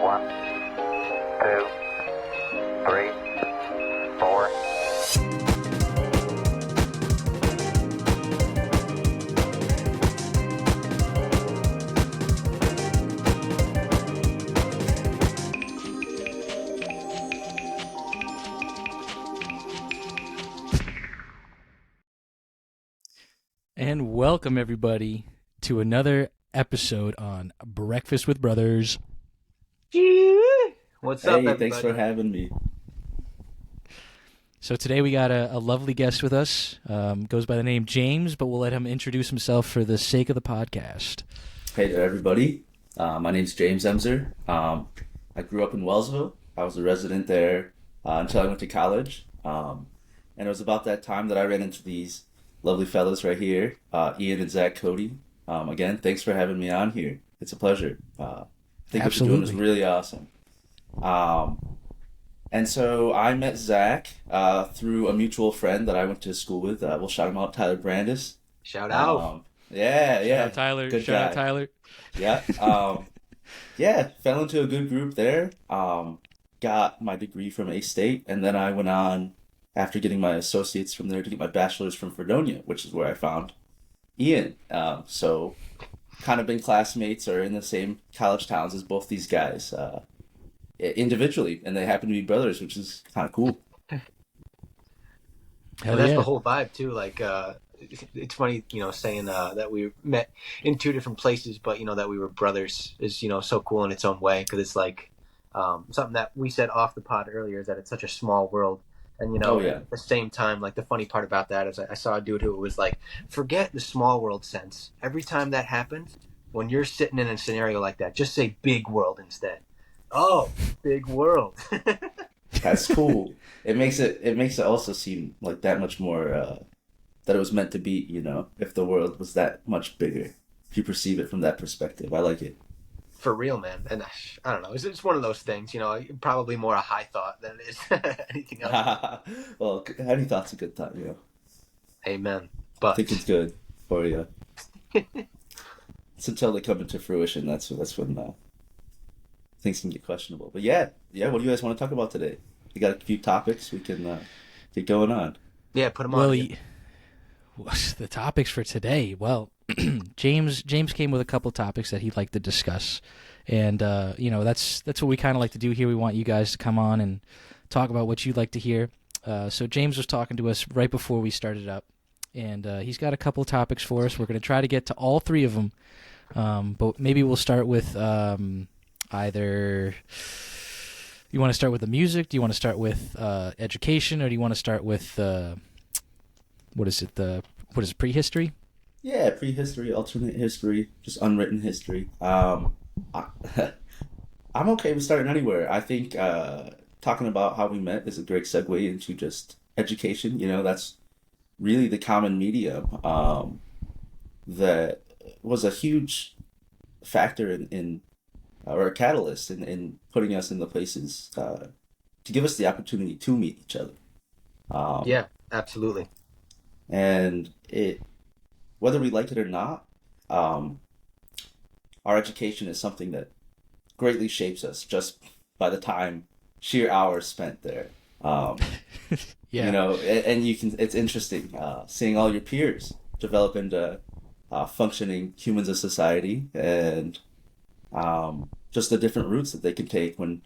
One, two, three, four. And welcome, everybody, to another episode on Breakfast with Brothers. What's up, Hey, everybody? thanks for having me. So today we got a lovely guest with us. Goes by the name James, but we'll let him introduce himself for the sake of the podcast. Hey there, everybody. My name's James Emser. I grew up in Wellsville. I was a resident there until I went to college. And it was about that time that I ran into these lovely fellas right here, Ian and Zach Cody. Again, thanks for having me on here. It's a pleasure. I think what you're doing is Absolutely. really awesome. And so I met Zach through a mutual friend that I went to school with. We'll shout him out, Tyler Brandis. Shout out. Yeah, Shout yeah. out Tyler. Good Shout out guy. Tyler. Yeah. Yeah, fell into a good group there. Got my degree from A-State, and then I went on after getting my associates from there to get my bachelor's from Fredonia, which is where I found Ian. So kind of been classmates or in the same college towns as both these guys individually, and they happen to be brothers, which is kind of cool. Hell And that's yeah. the whole vibe too. Like, it's funny, saying that we met in two different places, but that we were brothers is so cool in its own way, because it's like something that we said off the pod earlier, is that it's such a small world. And Oh yeah. at the same time, like, the funny part about that is I saw a dude who was like, forget the small world sense. Every time that happens, when you're sitting in a scenario like that, just say big world instead. Oh, big world. That's cool. It makes it also seem like that much more that it was meant to be, if the world was that much bigger. If you perceive it from that perspective. I like it. For real, man. And I don't know. It's one of those things, probably more a high thought than it is anything else. Well, any thought's a good thought, Amen. I But think it's good for you. It's until they come into fruition, that's when things can get questionable. But yeah. What do you guys want to talk about today? We got a few topics we can get going on. yeah, put them on. Well, Ian. the topics for today. Well, James came with a couple topics that he'd like to discuss, and that's what we kind of like to do here. We want you guys to come on and talk about what you'd like to hear. So James was talking to us right before we started up, and he's got a couple topics for us. We're going to try to get to all three of them, but maybe we'll start with either. You want to start with the music? Do you want to start with education, or do you want to start with what is it? Prehistory? Yeah, prehistory, alternate history, just unwritten history. I, I'm okay with starting anywhere. I think talking about how we met is a great segue into just education. That's really the common medium that was a huge factor in or a catalyst in putting us in the places to give us the opportunity to meet each other. Um, Yeah, absolutely. and whether we like it or not, um, our education is something that greatly shapes us just by the time sheer hours spent there. Um, Yeah. and it's interesting seeing all your peers develop into functioning humans of society, and just the different routes that they can take when,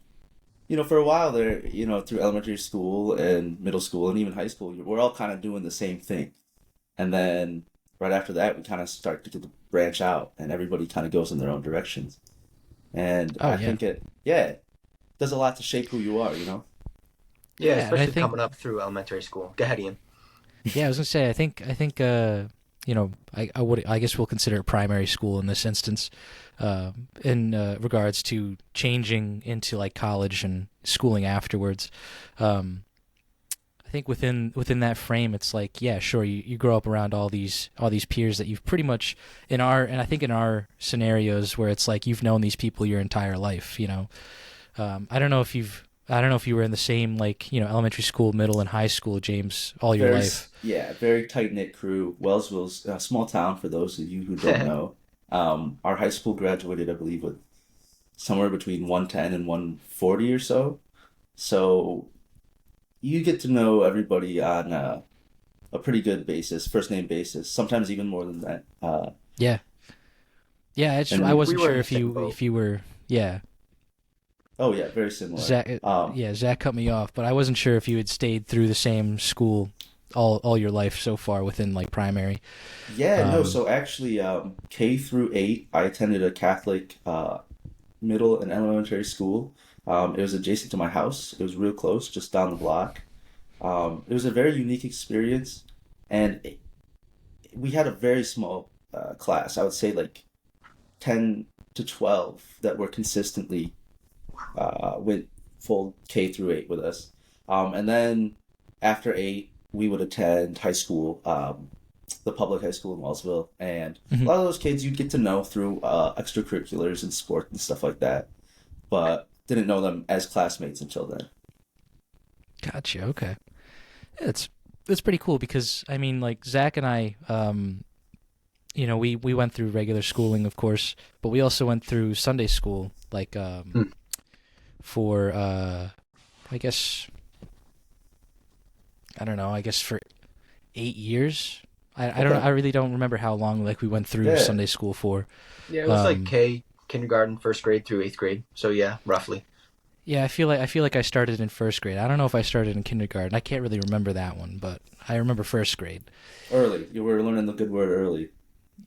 for a while there, through elementary school and middle school and even high school, we're all kind of doing the same thing. And then right after that, we kind of start to branch out, and everybody kind of goes in their own directions. And Oh I yeah. think it does a lot to shape who you are, Yeah, Yeah, and I especially think coming up through elementary school. Go ahead, Ian. yeah, I was gonna say I think I guess we'll consider it primary school in this instance, in regards to changing into like college and schooling afterwards. I think within that frame, it's like, yeah, sure, you grow up around all these peers that you've pretty much and I think in our scenarios where it's like you've known these people your entire life. I don't know if you were in the same like elementary school, middle, and high school, James, all your life. Very tight-knit crew. Wellsville's a small town for those of you who don't know. Our high school graduated, I believe, with somewhere between 110 and 140 or so. So you get to know everybody on a pretty good basis, first name basis, sometimes even more than that. Yeah. Yeah, And I We wasn't were in sure the if same you boat. were. Yeah, oh yeah, very similar. Zach. Um, Yeah, Zach cut me off, but I wasn't sure if you had stayed through the same school all your life so far within like primary. yeah, no, Um, so actually, K through 8, I attended a Catholic middle and elementary school. It was adjacent to my house. It was real close, just down the block. It was a very unique experience, and we had a very small class. I would say like 10 to 12 that were consistently went full K through 8 with us. And then after 8, we would attend high school, the public high school in Wellsville. And a mhm. lot of those kids you'd get to know through extracurriculars and sport and stuff like that, but didn't know them as classmates until then. Gotcha. Okay. Yeah, it's pretty cool because I mean, like Zach and I, we went through regular schooling, of course, but we also went through Sunday school, like Hmm. for I guess I don't know, I guess for 8 years. I don't know. Okay. I really don't remember how long like we went through Yeah. Sunday school for. Yeah, it was like Um, kindergarten, first grade through eighth grade. So yeah, roughly. yeah, I feel like I started in first grade. I don't know if I started in kindergarten. I can't really remember that one, but I remember first grade. Early. You were learning the good word early.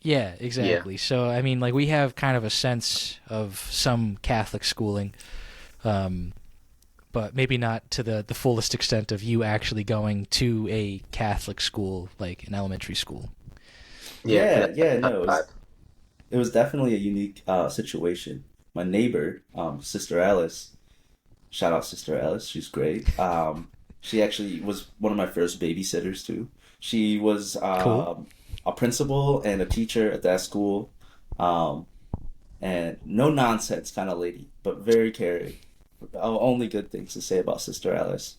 Yeah, Yeah. exactly. So I mean, like we have kind of a sense of some Catholic schooling, um, but maybe not to the fullest extent of you actually going to a Catholic school, like an elementary school. Yeah, Yeah, because yeah, that's no, not it was definitely a unique situation. My neighbor, Sister Alice, shout out Sister Alice, she's great. She actually was one of my first babysitters too. She was Cool. a principal and a teacher at that school, um, and no nonsense kind of lady, but very caring. Only good things to say about Sister Alice.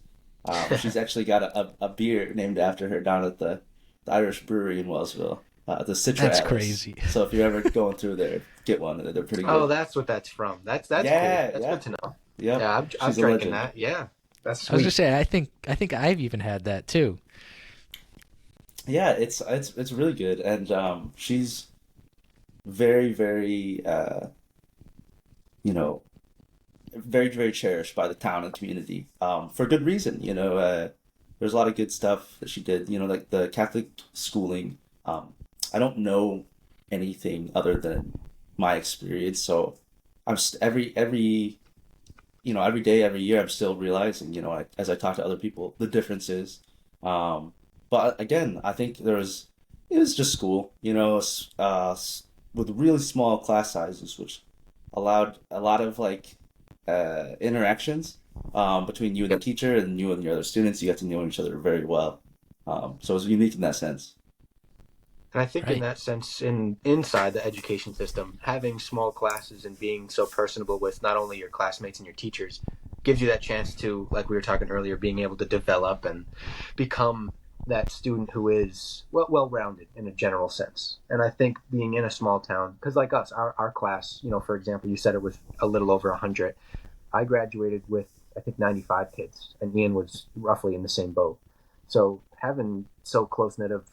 She's actually got a beer named after her down at the Irish Brewery in Wellsville, the Citra That's Alice. crazy. So if you're ever going through there, get one. They're pretty Oh, good. that's what that's from. That's cool. Yeah, That's yeah, good to know. yep. Yeah, I've She's a drinking legend. that. Yeah, that's I was gonna sweet. say I think I've even had that too. Yeah, it's really good, and she's very, very, you know, very, very cherished by the town and community, for good reason. There's a lot of good stuff that she did. Like the Catholic schooling. I don't know anything other than my experience, so every day, every year, I'm still realizing, as I talk to other people, the differences. Um, but again, I think it was just school, with really small class sizes, which allowed a lot of like interactions between you and the Yep. teacher and you and your other students. You got to know each other very well. So it was unique in that sense. And I think in Right. that sense, inside the education system, having small classes and being so personable with not only your classmates and your teachers gives you that chance to, like we were talking earlier, being able to develop and become that student who is well rounded in a general sense. And I think being in a small town, because like us, our class, for example, you said it was a little over 100. I graduated with I think 95 kids, and Ian was roughly in the same boat. So having so close knit of,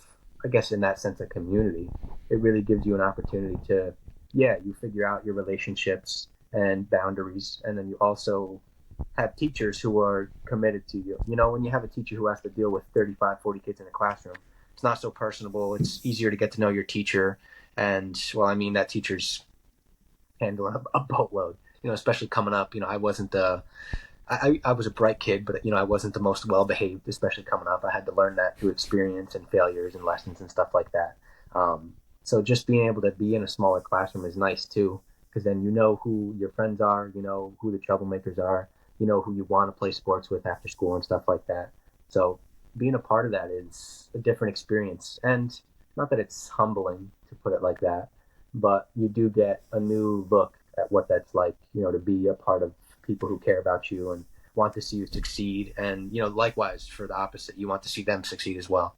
I guess, in that sense, a community, it really gives you an opportunity to, yeah, you figure out your relationships and boundaries, and then you also have teachers who are committed to you. When you have a teacher who has to deal with 35, 40 kids in a classroom, it's not so personable. It's easier to get to know your teacher, and well, I mean that teacher's handling a boatload. Especially coming up. I wasn't the I was a bright kid, but I wasn't the most well behaved, especially coming up. I had to learn that through experience and failures and lessons and stuff like that. So just being able to be in a smaller classroom is nice too, because then you know who your friends are, you know who the troublemakers are, you know who you want to play sports with after school and stuff like that. So being a part of that is a different experience, and not that it's humbling to put it like that, but you do get a new look at what that's like, to be a part of people who care about you and want to see you succeed. And, likewise for the opposite, you want to see them succeed as well.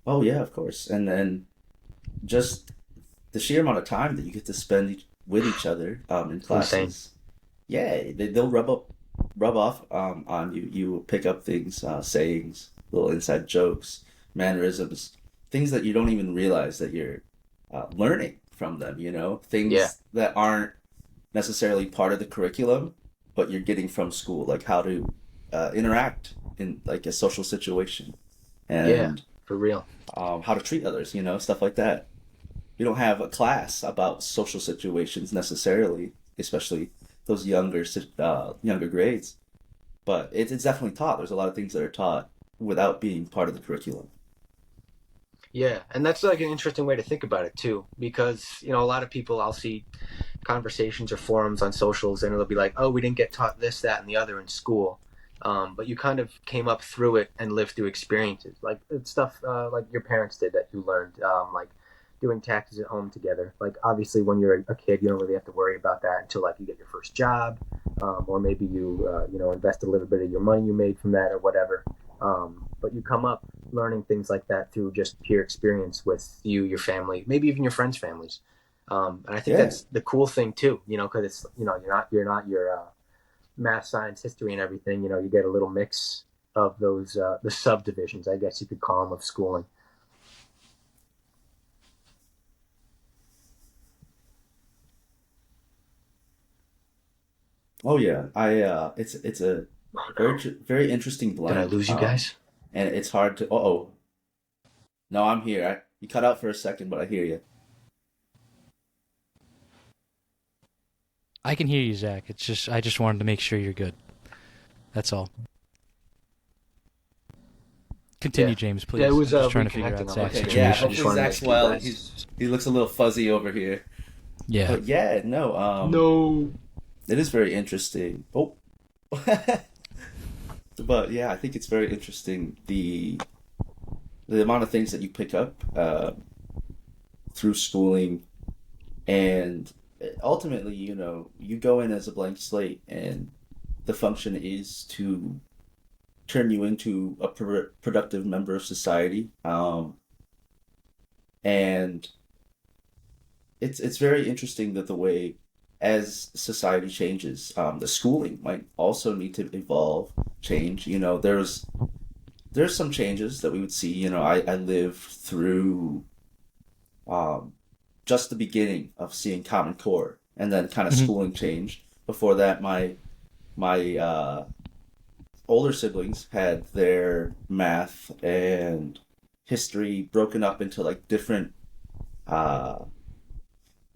Oh yeah, of course. And then just the sheer amount of time that you get to spend with each other in It's insane. classes. Yeah, they'll rub off on you. You will pick up things, sayings, little inside jokes, mannerisms, things that you don't even realize that you're learning from them. You know, Yeah, things that aren't necessarily part of the curriculum, but you're getting from school, like how to interact in like a social situation, yeah, and for real. how to treat others. You know, stuff like that. We don't have a class about social situations necessarily, especially those younger grades. But it's definitely taught. There's a lot of things that are taught without being part of the curriculum. Yeah, and that's like an interesting way to think about it too, because a lot of people I'll see conversations or forums on socials, and it'll be like, "Oh, we didn't get taught this, that, and the other in school," but you kind of came up through it and lived through experiences, like it's stuff like your parents did that you learned, like doing taxes at home together. Like obviously, when you're a kid, you don't really have to worry about that until like you get your first job, or maybe you invest a little bit of your money you made from that or whatever. But you come up learning things like that through just peer experience with you, your family, maybe even your friends' families. And I think Yeah. that's the cool thing too, because it's you're not your math, science, history, and everything. You get a little mix of those the subdivisions, I guess you could call them, of schooling. Oh yeah. It's a Oh very no, very interesting did I blend. lose you guys? And it's hard to. Oh, no, I'm here. You cut out for a second, but I hear you. I can hear you, Zach. It's just I just wanted to make sure you're good. That's all. Continue, Yeah, James, yeah. It please. was I'm just trying to figure reconnecting out on my Zach's Okay, end. yeah. I situation. just Hopefully wanted to make Zach's sure you well. guys. He looks a little fuzzy over here. Yeah. But yeah, no. No. It is very interesting. Oh, but yeah, I think it's very interesting the amount of things that you pick up through schooling, and ultimately, you go in as a blank slate, and the function is to turn you into a productive member of society. And it's very interesting that the way as society changes, the schooling might also need to evolve, change. There's some changes that we would see. I lived through um, just the beginning of seeing Common Core, and then kind of Hmm. schooling changed. Before that, my older siblings had their math and history broken up into like uh,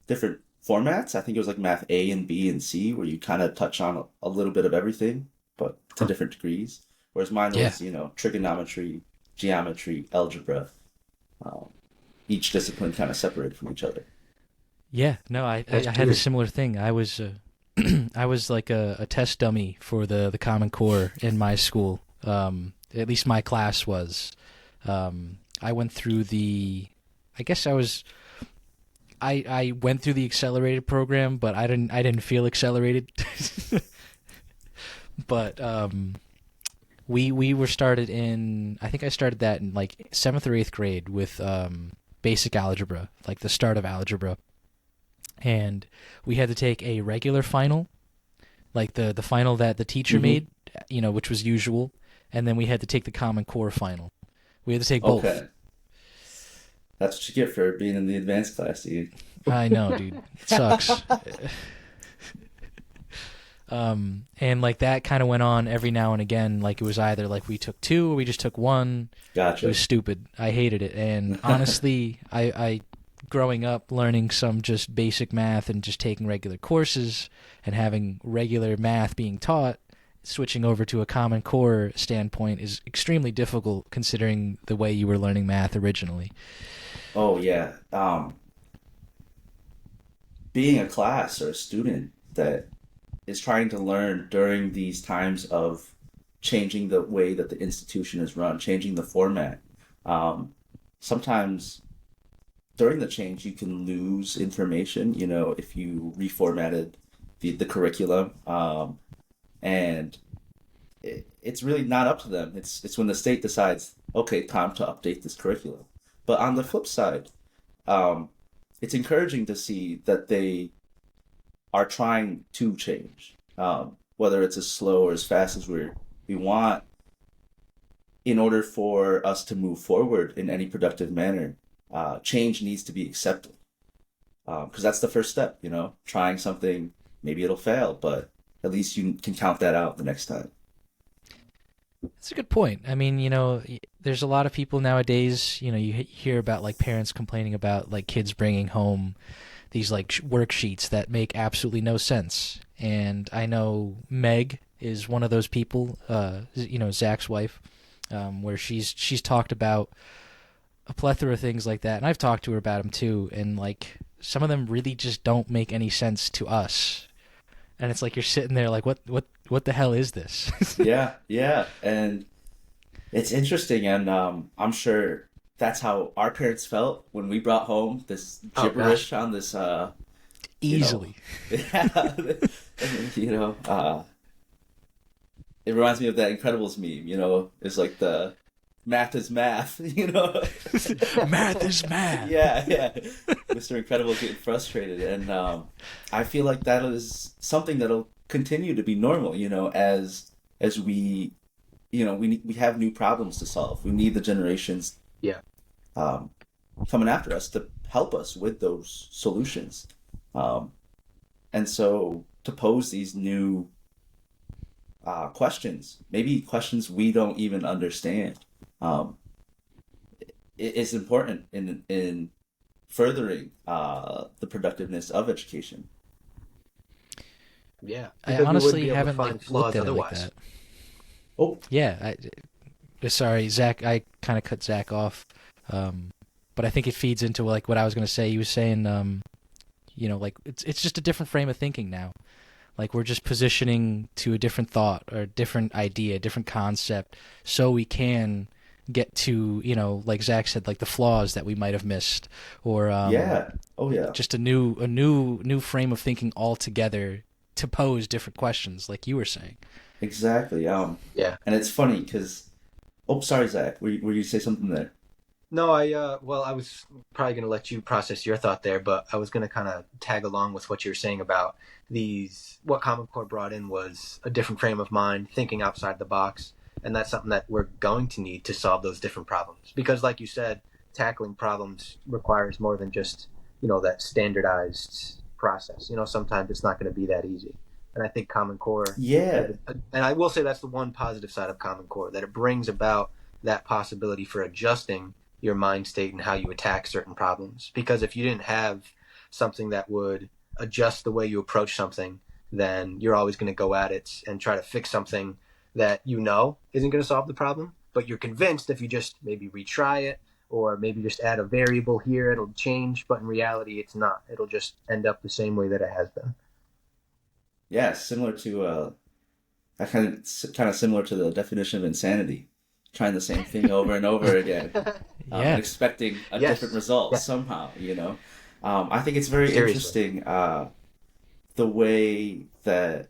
different formats. I think it was like math A and B and C, where you kind of touch on a little bit of everything, but to Huh. different degrees. Whereas mine Yeah. was, trigonometry, geometry, algebra, um, each discipline kind of separated from each other. Yeah. No, I That's I had a weird. similar thing. I was I was like a test dummy for the Common Core in my school. At least my class was. I went through the. I guess I went through the accelerated program, but I didn't feel accelerated. But we were started in. I think I started that in like seventh or eighth grade with basic algebra, like the start of algebra, and we had to take a regular final, like the final that the teacher Hmm. made, which was usual, and then we had to take the Common Core final. We had to take both. Okay, that's what you get for being in the advanced class, dude. I know, dude. It sucks. And like that kind of went on every now and again. Like it was either like we took two or we just took one. It Gotcha. was stupid. I hated it. And honestly, I growing up learning some just basic math and just taking regular courses and having regular math being taught, switching over to a Common Core standpoint is extremely difficult considering the way you were learning math originally. Oh yeah. Being a class or a student that is trying to learn during these times of changing the way that the institution is run, changing the format. Um, Sometimes during the change, you can lose information, if you reformatted the curriculum. And it's really not up to them. It's when the state decides, okay, time to update this curriculum. But on the flip side, um, it's encouraging to see that they are trying to change, whether it's as slow or as fast as we want. In order for us to move forward in any productive manner, change needs to be accepted. Because that's the first step, you know, trying something, maybe it'll fail, but at least you can count that out the next time. That's a good point. I mean, there's a lot of people nowadays, you hear about like parents complaining about like kids bringing home these like worksheets that make absolutely no sense. And I know Meg is one of those people, Zach's wife, where she's talked about a plethora of things like that. And I've talked to her about them too. And like some of them really just don't make any sense to us. And it's like you're sitting there like, what the hell is this? Yeah, yeah. And it's interesting. And I'm sure that's how our parents felt when we brought home this Oh gibberish gosh. on this, Easily. yeah, you know, it reminds me of that Incredibles meme, it's like the math is math, Math is math. Yeah, yeah. Mr. Incredible getting frustrated. And I feel like that is something that'll continue to be normal, as we, we have new problems to solve. We need the generations Yeah. um, coming after us to help us with those solutions. Um, and so to pose these new questions, maybe questions we don't even understand, um, is important in furthering the productiveness of education. Yeah. I Because we wouldn't honestly be able to haven't find like flaws looked at it like otherwise. that. Oh, Yeah, sorry, Zach. I kind of cut Zach off, but I think it feeds into like what I was gonna say. He was saying, like it's just a different frame of thinking now. Like we're just positioning to a different thought or a different idea, a different concept, so we can get to like Zach said, like the flaws that we might have missed, or yeah. Oh, yeah. just a new frame of thinking altogether to pose different questions, like you were saying. Exactly. Yeah. And it's funny because, oh, sorry, Zach. Were you say something there? No, I was probably going to let you process your thought there, but I was going to kind of tag along with what you were saying about what Common Core brought in was a different frame of mind, thinking outside the box. And that's something that we're going to need to solve those different problems. Because like you said, tackling problems requires more than just, that standardized process. Sometimes it's not going to be that easy. And I think Common Core, Yeah. and I will say that's the one positive side of Common Core, that it brings about that possibility for adjusting your mind state and how you attack certain problems. Because if you didn't have something that would adjust the way you approach something, then you're always going to go at it and try to fix something that isn't going to solve the problem. But you're convinced if you just maybe retry it or maybe just add a variable here, it'll change. But in reality, it's not. It'll just end up the same way that it has been. Yeah. Similar to kind of similar to the definition of insanity, trying the same thing over and over again, Yeah. and expecting a Yes. different result Yeah. somehow. I think it's very Seriously. interesting the way that,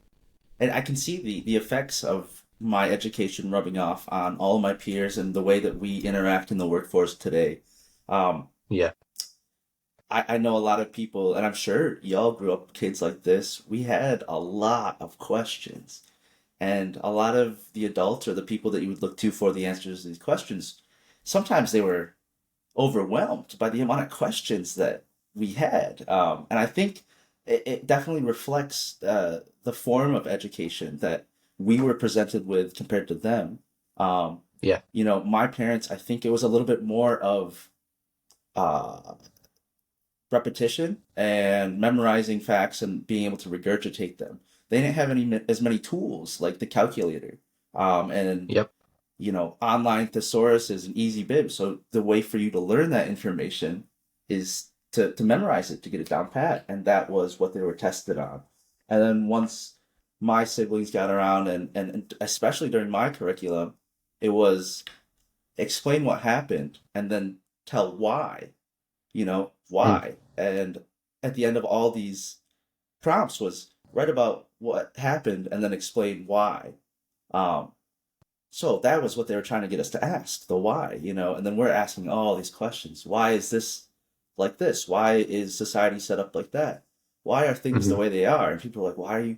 and I can see the effects of my education rubbing off on all of my peers and the way that we interact in the workforce today. Um, Yeah. I know a lot of people, and I'm sure y'all grew up with kids like this. We had a lot of questions. And a lot of the adults or the people that you would look to for the answers to these questions, sometimes they were overwhelmed by the amount of questions that we had. And I think it definitely reflects the form of education that we were presented with compared to them. Yeah. My parents, I think it was a little bit more of uh, repetition and memorizing facts and being able to regurgitate them. They didn't have as many tools like the calculator, and Yep. online thesaurus is an easy bib. So the way for you to learn that information is to memorize it, to get it down pat, and that was what they were tested on. And then once my siblings got around, and especially during my curriculum, it was explain what happened and then tell why. Mm. Why. And at the end of all these prompts was write about what happened and then explain why. Um, so that was what they were trying to get us to ask, the why, and then we're asking all these questions. Why is this like this? Why is society set up like that? why are things the Mhm. way they are? And people are like, why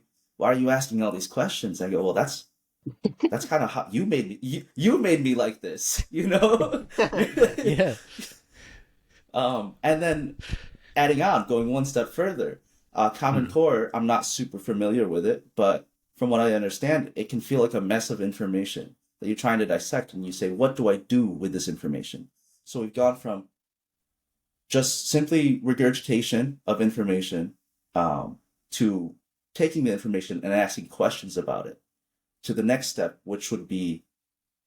are you asking all these questions? I go, well, that's kind of how you made me like this, you know? Yeah. And then adding on, going one step further, Common Mhm. Core, I'm not super familiar with it, but from what I understand, it can feel like a mess of information that you're trying to dissect, and you say, what do I do with this information? So we've gone from just simply regurgitation of information, to taking the information and asking questions about it, to the next step, which would be,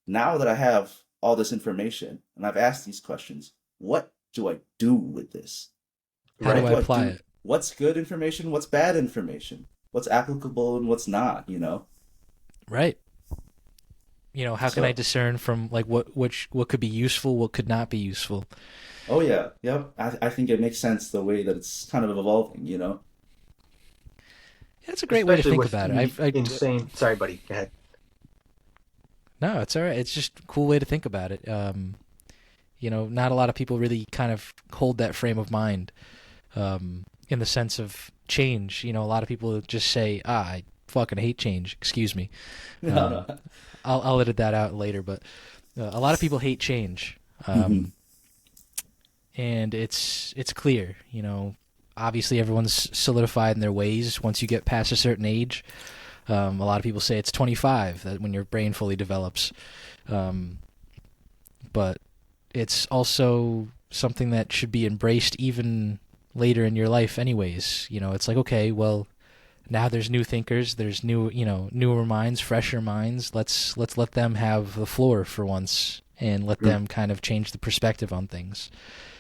now that I have all this information and I've asked these questions, what do I do with this? How do What Right. I do I apply do? it? What's good information? What's bad information? What's applicable and what's not, you know? Right. How can I So, discern from like what could be useful, what could not be useful? oh yeah, yep. I think it makes sense the way that it's kind of evolving, you know? That's a great way to Especially think with about it. the insane. Sorry, buddy. Go ahead. No, it's all right. It's just a cool way to think about it. Not a lot of people really kind of hold that frame of mind, in the sense of change. A lot of people just say, I fucking hate change. Excuse me. Um, I'll edit that out later, but a lot of people hate change. Mhm. And it's clear, obviously everyone's solidified in their ways once you get past a certain age. A lot of people say it's 25 that when your brain fully develops. But it's also something that should be embraced even later in your life anyways. It's like, okay, well, now there's new thinkers, there's newer minds, fresher minds. Let's let them have the floor for once and let Mm. them kind of change the perspective on things.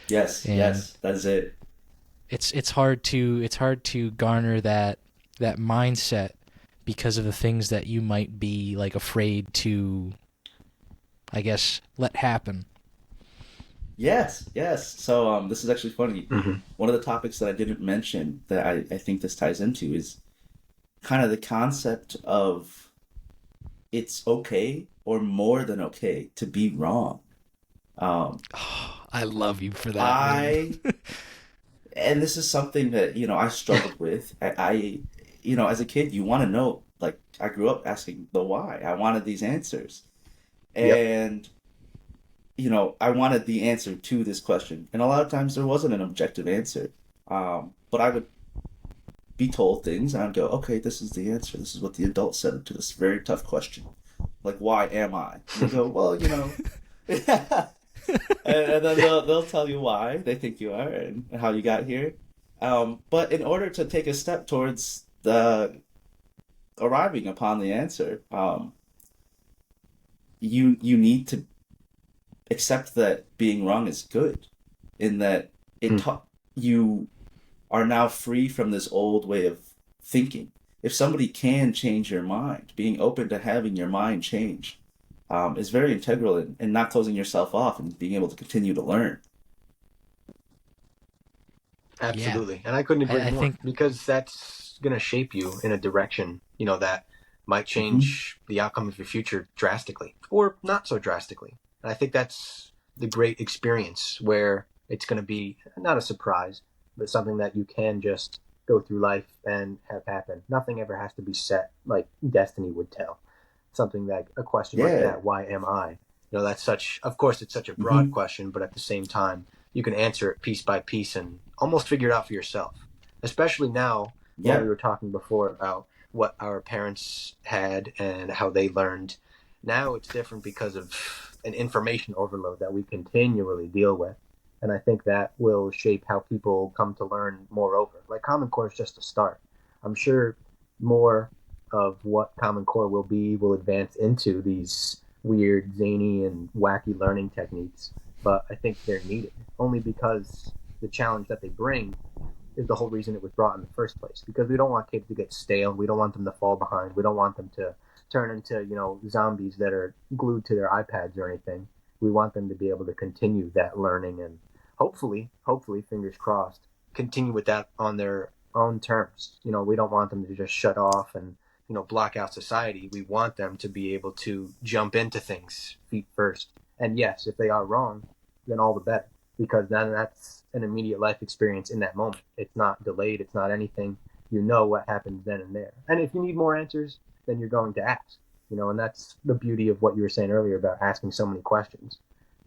Yes, And yes, that's it. it's hard to garner that mindset because of the things that you might be like afraid to, I guess, let happen. Yes, yes. So this is actually funny. Mhm. One of the topics that I didn't mention that I think this ties into is kind of the concept of it's okay or more than okay to be wrong. Um, I love you for that, man. I and this is something that I struggled with. As a kid, you want to know. Like I grew up asking the why. I wanted these answers, Yep. and I wanted the answer to this question. And a lot of times there wasn't an objective answer. But I would be told things, and I'd go, okay, this is the answer. This is what the adult said to this very tough question. Like, why am I? And you go, well, and then they'll tell you why they think you are and how you got here. But in order to take a step towards the arriving upon the answer, you need to accept that being wrong is good, in that Mm. you are now free from this old way of thinking. If somebody can change your mind, being open to having your mind change, is very integral in not closing yourself off and being able to continue to learn. Yeah, Absolutely. And I couldn't agree I more think because that's going to shape you in a direction, that might Hmm. change the outcome of your future drastically or not so drastically. And I think that's the great experience where it's going to be not a surprise, but something that you can just go through life and have happen. Nothing ever has to be set like destiny would tell. Something like a question like Yeah. that, why am I? That's such, of course, it's such a broad Hmm. question, but at the same time, you can answer it piece by piece and almost figure it out for yourself. Especially now, when we Yeah. were talking before about what our parents had and how they learned. Now it's different because of an information overload that we continually deal with. And I think that will shape how people come to learn moreover. Like Common Core is just a start. I'm sure more of what Common Core will be will advance into these weird, zany, and wacky learning techniques. But I think they're needed only because the challenge that they bring is the whole reason it was brought in the first place. Because we don't want kids to get stale. We don't want them to fall behind. We don't want them to turn into, zombies that are glued to their iPads or anything. We want them to be able to continue that learning and hopefully, fingers crossed, continue with that on their own terms. We don't want them to just shut off and, block out society. We want them to be able to jump into things feet first. And yes, if they are wrong, then all the better because then that's an immediate life experience in that moment. It's not delayed. It's not anything. You know what happens then and there. And if you need more answers, then you're going to ask. And that's the beauty of what you were saying earlier about asking so many questions.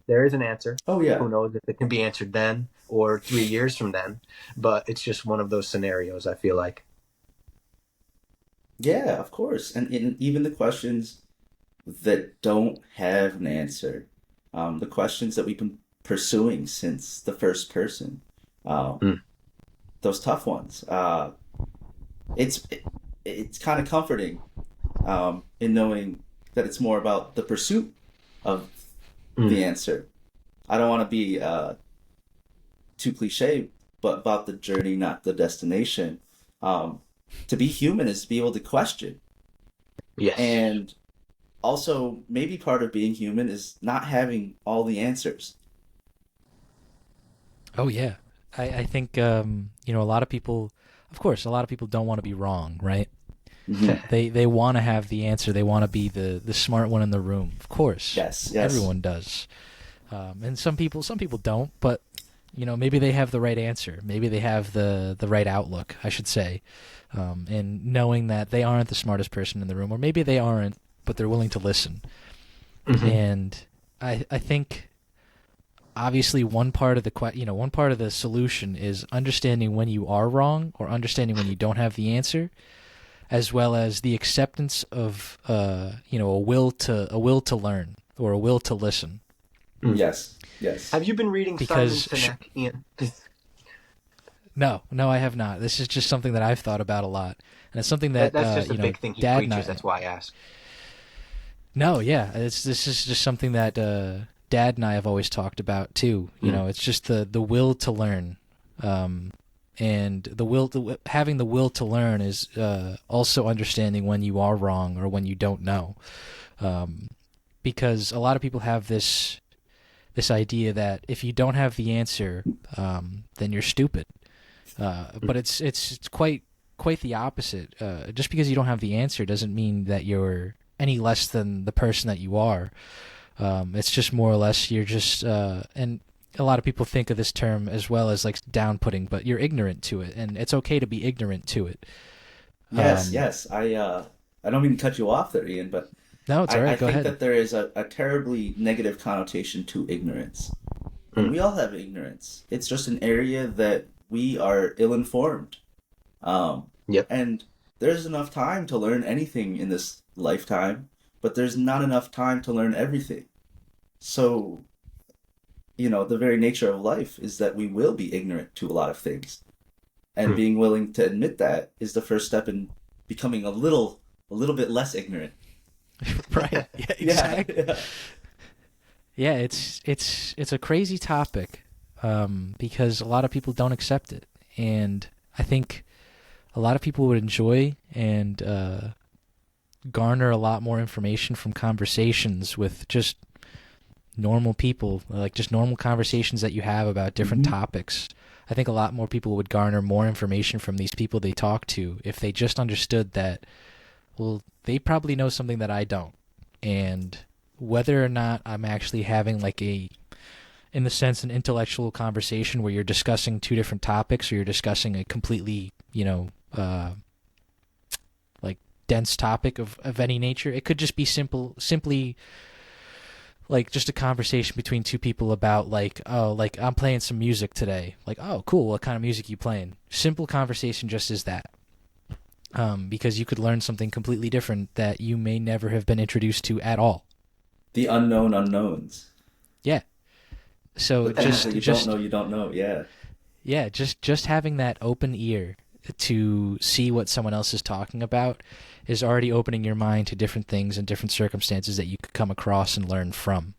There is an answer. Oh yeah. Who knows if it can be answered then or 3 years from then? But it's just one of those scenarios, I feel like. Yeah, of course. And even the questions that don't have an answer, the questions that we've been pursuing since the first person, those tough ones. It's kind of comforting in knowing that it's more about the pursuit of the answer. I don't want to be too cliche, but about the journey, not the destination. To be human is to be able to question. Yes. And also, maybe part of being human is not having all the answers. Oh yeah, I think a lot of people, of course, a lot of people don't want to be wrong, right? They want to have the answer. They want to be the smart one in the room. Of course, Yes. everyone does, and some people don't. But maybe they have the right answer. Maybe they have the right outlook, I should say, and knowing that they aren't the smartest person in the room, or maybe they aren't, but they're willing to listen. And I think obviously one part of the solution is understanding when you are wrong or understanding when you don't have the answer, as well as the acceptance of a will to learn or a will to listen. Yes. Have you been reading Because Simon Sinek, Ian? No, I have not. This is just something that I've thought about a lot, and it's something that That's just a big thing he Dad and preaches. I, That's why I asked. No, yeah, this is just something that Dad and I have always talked about too. It's just the will to learn, and having the will to learn is also understanding when you are wrong or when you don't know, because a lot of people have this idea that if you don't have the answer, then you're stupid. But it's quite the opposite. Just because you don't have the answer doesn't mean that you're any less than the person that you are. It's just more or less you're just and a lot of people think of this term as well as like down-putting, but you're ignorant to it, and it's okay to be ignorant to it. Yes. I don't mean to cut you off there, Ian, but No, it's all right. I Go think ahead. that there is a terribly negative connotation to ignorance. And we all have ignorance. It's just an area that we are ill-informed. Yep. And there's enough time to learn anything in this lifetime, but there's not enough time to learn everything. So, the very nature of life is that we will be ignorant to a lot of things. And being willing to admit that is the first step in becoming a little bit less ignorant. Right. Yeah, exactly. Yeah. Yeah, it's a crazy topic because a lot of people don't accept it, and I think a lot of people would enjoy and garner a lot more information from conversations with just normal people, like just normal conversations that you have about different topics. I think a lot more people would garner more information from these people they talk to if they just understood that, well, they probably know something that I don't, and whether or not I'm actually having like in the sense, an intellectual conversation where you're discussing two different topics or you're discussing a completely, like dense topic of any nature. It could just be simply like just a conversation between two people about like, oh, like I'm playing some music today. Like, oh, cool. What kind of music you playing? Simple conversation just as that. Because you could learn something completely different that you may never have been introduced to at all. The unknown unknowns. Yeah. So The things that you don't know. Yeah. Yeah, just having that open ear to see what someone else is talking about is already opening your mind to different things and different circumstances that you could come across and learn from.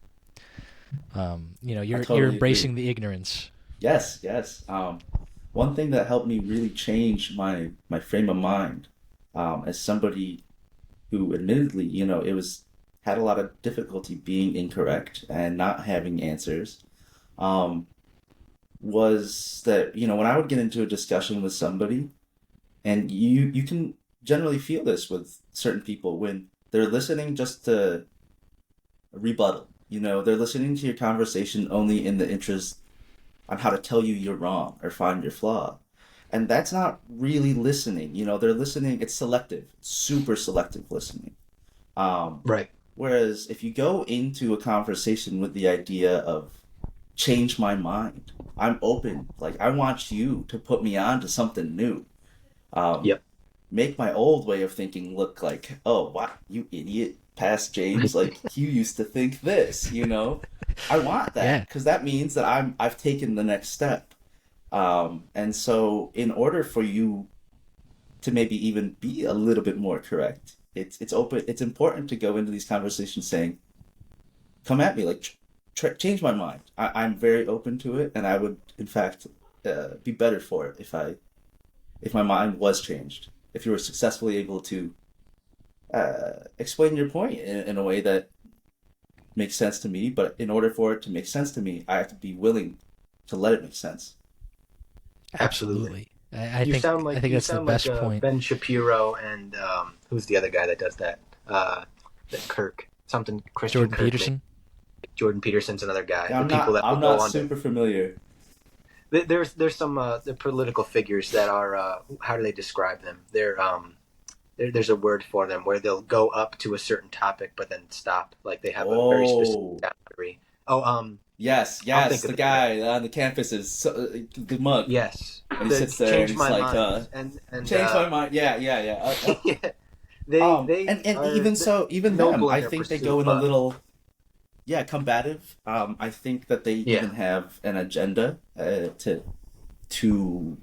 You're totally embracing agree. the ignorance. Yes. One thing that helped me really change my frame of mind, as somebody who admittedly, had a lot of difficulty being incorrect and not having answers, was that, when I would get into a discussion with somebody, and you can generally feel this with certain people when they're listening just to rebuttal. They're listening to your conversation only in the interest on how to tell you you're wrong or find your flaw. And that's not really listening. You know, they're listening, it's selective, super selective listening. Right. Whereas if you go into a conversation with the idea of change my mind, I'm open. Like, I want you to put me on to something new. Yep. Make my old way of thinking look like, oh, wow, you idiot, past James, like, you used to think this, you know? I want that Yeah. because that means that I've taken the next step. And so in order for you to maybe even be a little bit more correct, it's important to go into these conversations saying, come at me, like, change my mind. I'm very open to it, and I would, in fact, be better for it if my mind was changed. If you were successfully able to explain your point in a way that makes sense to me, but in order for it to make sense to me, I have to be willing to let it make sense. Absolutely. I You think sound like I think you that's the sound best like point. Ben Shapiro and who's the other guy that does that? That Kirk something Christian Jordan Kirk, Peterson. Jordan Peterson's another guy. Yeah, The people that I'm will go not on super familiar. there's some the political figures that are how do they describe them? There's a word for them where they'll go up to a certain topic but then stop. Like they have a very Oh, specific boundary. Oh, yes, I'll think of the the guy on the campus is the mug. yes. And he sits there and Change he's my like, mind and change my mind. Yeah. yeah. They And are even so, even them, noble in I their think they pursuit, go in a but- little, combative. I think that they Yeah. even have an agenda to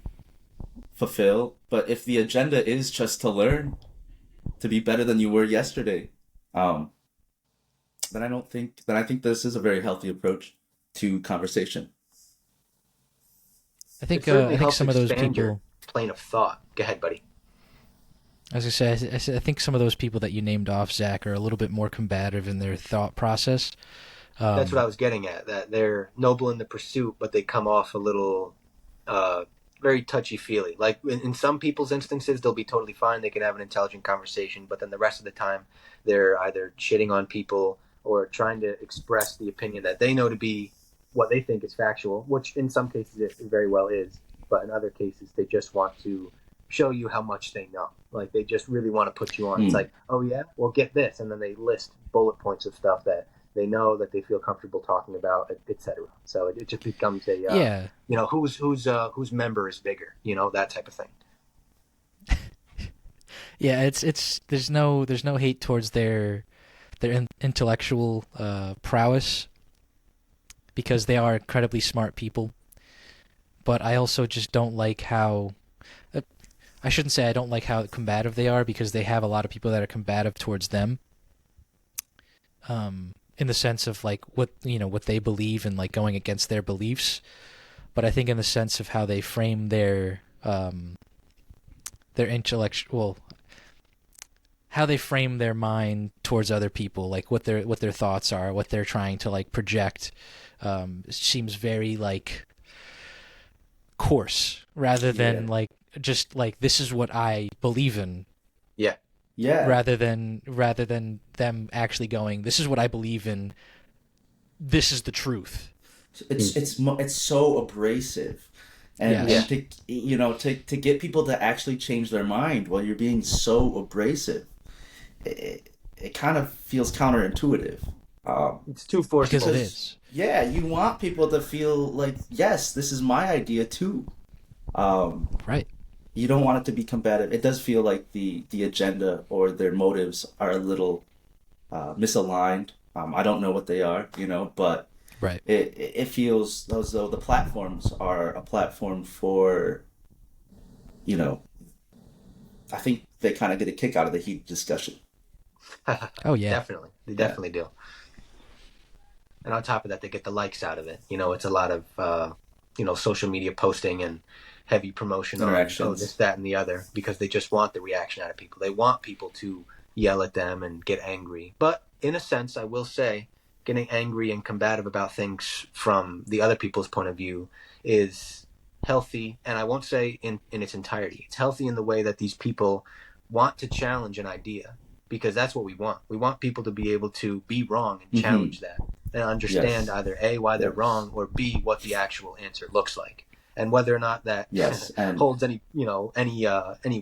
fulfill. But if the agenda is just to learn, to be better than you were yesterday, then I think this is a very healthy approach to conversation. I think It certainly I think helps some of those expand people. your plane of thought. Go ahead, buddy. As I say, I think some of those people that you named off, Zach, are a little bit more combative in their thought process. That's what I was getting at. That they're noble in the pursuit, but they come off a little very touchy-feely. Like in some people's instances, they'll be totally fine. They can have an intelligent conversation, but then the rest of the time, they're either shitting on people or trying to express the opinion that they know to be what they think is factual, which in some cases it very well is. But in other cases, they just want to show you how much they know. Like they just really want to put you on. It's like, oh yeah, well get this, and then they list bullet points of stuff that they know that they feel comfortable talking about, etc. So it just becomes a Yeah. you know, whose member is bigger, you know, that type of thing. Yeah, it's there's no hate towards their intellectual prowess, because they are incredibly smart people. But I also just don't like how I shouldn't say I don't like how combative they are, because they have a lot of people that are combative towards them. In the sense of like what they believe and like going against their beliefs, but I think in the sense of how they frame their intellectual, how they frame their mind towards other people, like what their thoughts are, what they're trying to like project, seems very like coarse, rather than like just like this is what I believe in. Yeah. Rather than them actually going, this is what I believe in. This is the truth. It's so abrasive, and, Yes. and to get people to actually change their mind while you're being so abrasive, it kind of feels counterintuitive. It's too forceful. Because it is. Yeah, you want people to feel like, yes, this is my idea too. Right. You don't want it to be combative. It does feel like the agenda or their motives are a little misaligned. I don't know what they are, but Right. it feels as though the platforms are a platform for, I think they kind of get a kick out of the heat discussion. Oh yeah. Definitely. They definitely do. And on top of that, they get the likes out of it. It's a lot of, social media posting and heavy promotion on Interactions. this, that, and the other, because they just want the reaction out of people. They want people to yell at them and get angry. But in a sense, I will say, getting angry and combative about things from the other people's point of view is healthy. And I won't say in its entirety. It's healthy in the way that these people want to challenge an idea, because that's what we want. We want people to be able to be wrong and challenge that. and understand Yes. either A, why they're Yes. wrong, or B, what the actual answer looks like. And whether or not that Yes, and holds any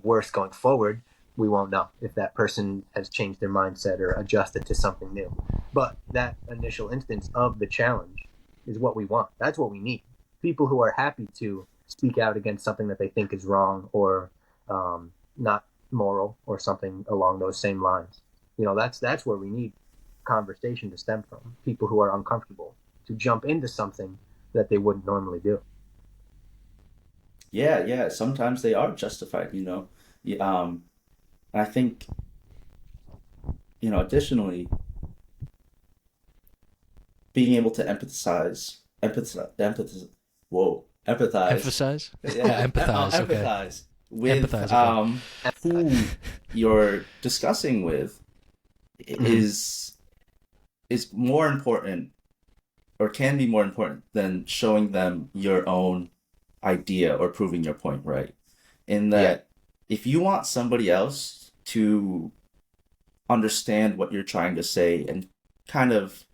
worth going forward, we won't know if that person has changed their mindset or adjusted to something new. But that initial instance of the challenge is what we want. That's what we need. People who are happy to speak out against something that they think is wrong or not moral or something along those same lines. That's where we need conversation to stem from. People who are uncomfortable to jump into something that they wouldn't normally do. yeah, sometimes they are justified, you know. Yeah, I think, additionally, being able to empathize, Emphasize? yeah, Empathize, okay. empathize with Empathize, okay. who you're discussing with is more important, or can be more important, than showing them your own idea or proving your point right. In that, if you want somebody else to understand what you're trying to say and kind of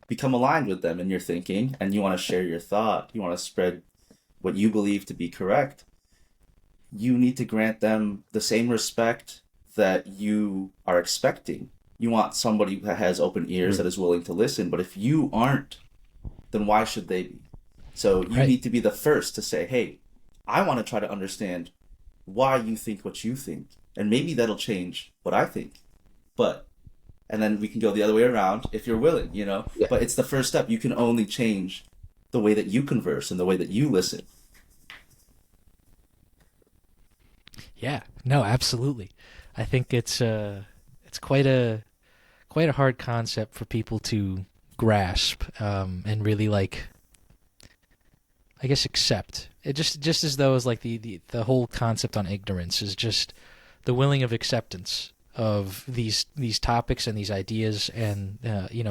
become aligned with them in your thinking, and you want to share your thought, you want to spread what you believe to be correct, you need to grant them the same respect that you are expecting. You want somebody that has open ears, that is willing to listen. But if you aren't, then why should they be? So you Right. need to be the first to say, hey, I want to try to understand why you think what you think. And maybe that'll change what I think. And then we can go the other way around if you're willing, Yeah. But it's the first step. You can only change the way that you converse and the way that you listen. Yeah, no, absolutely. I think it's quite a hard concept for people to grasp, and really, like, I guess, accept. It just as though, as like the whole concept on ignorance is just the willing of acceptance of these topics and these ideas, and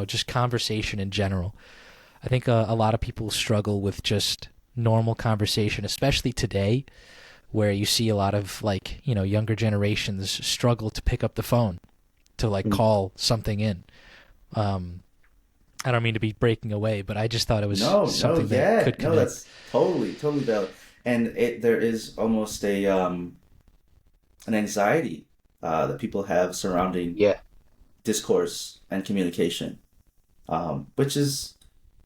just conversation in general. I think a lot of people struggle with just normal conversation, especially today, where you see a lot of, like, younger generations struggle to pick up the phone to, like, call something in. I don't mean to be breaking away, but I just thought it was something that could connect. No, that's totally valid. And there is almost an anxiety that people have surrounding Yeah. discourse and communication, which is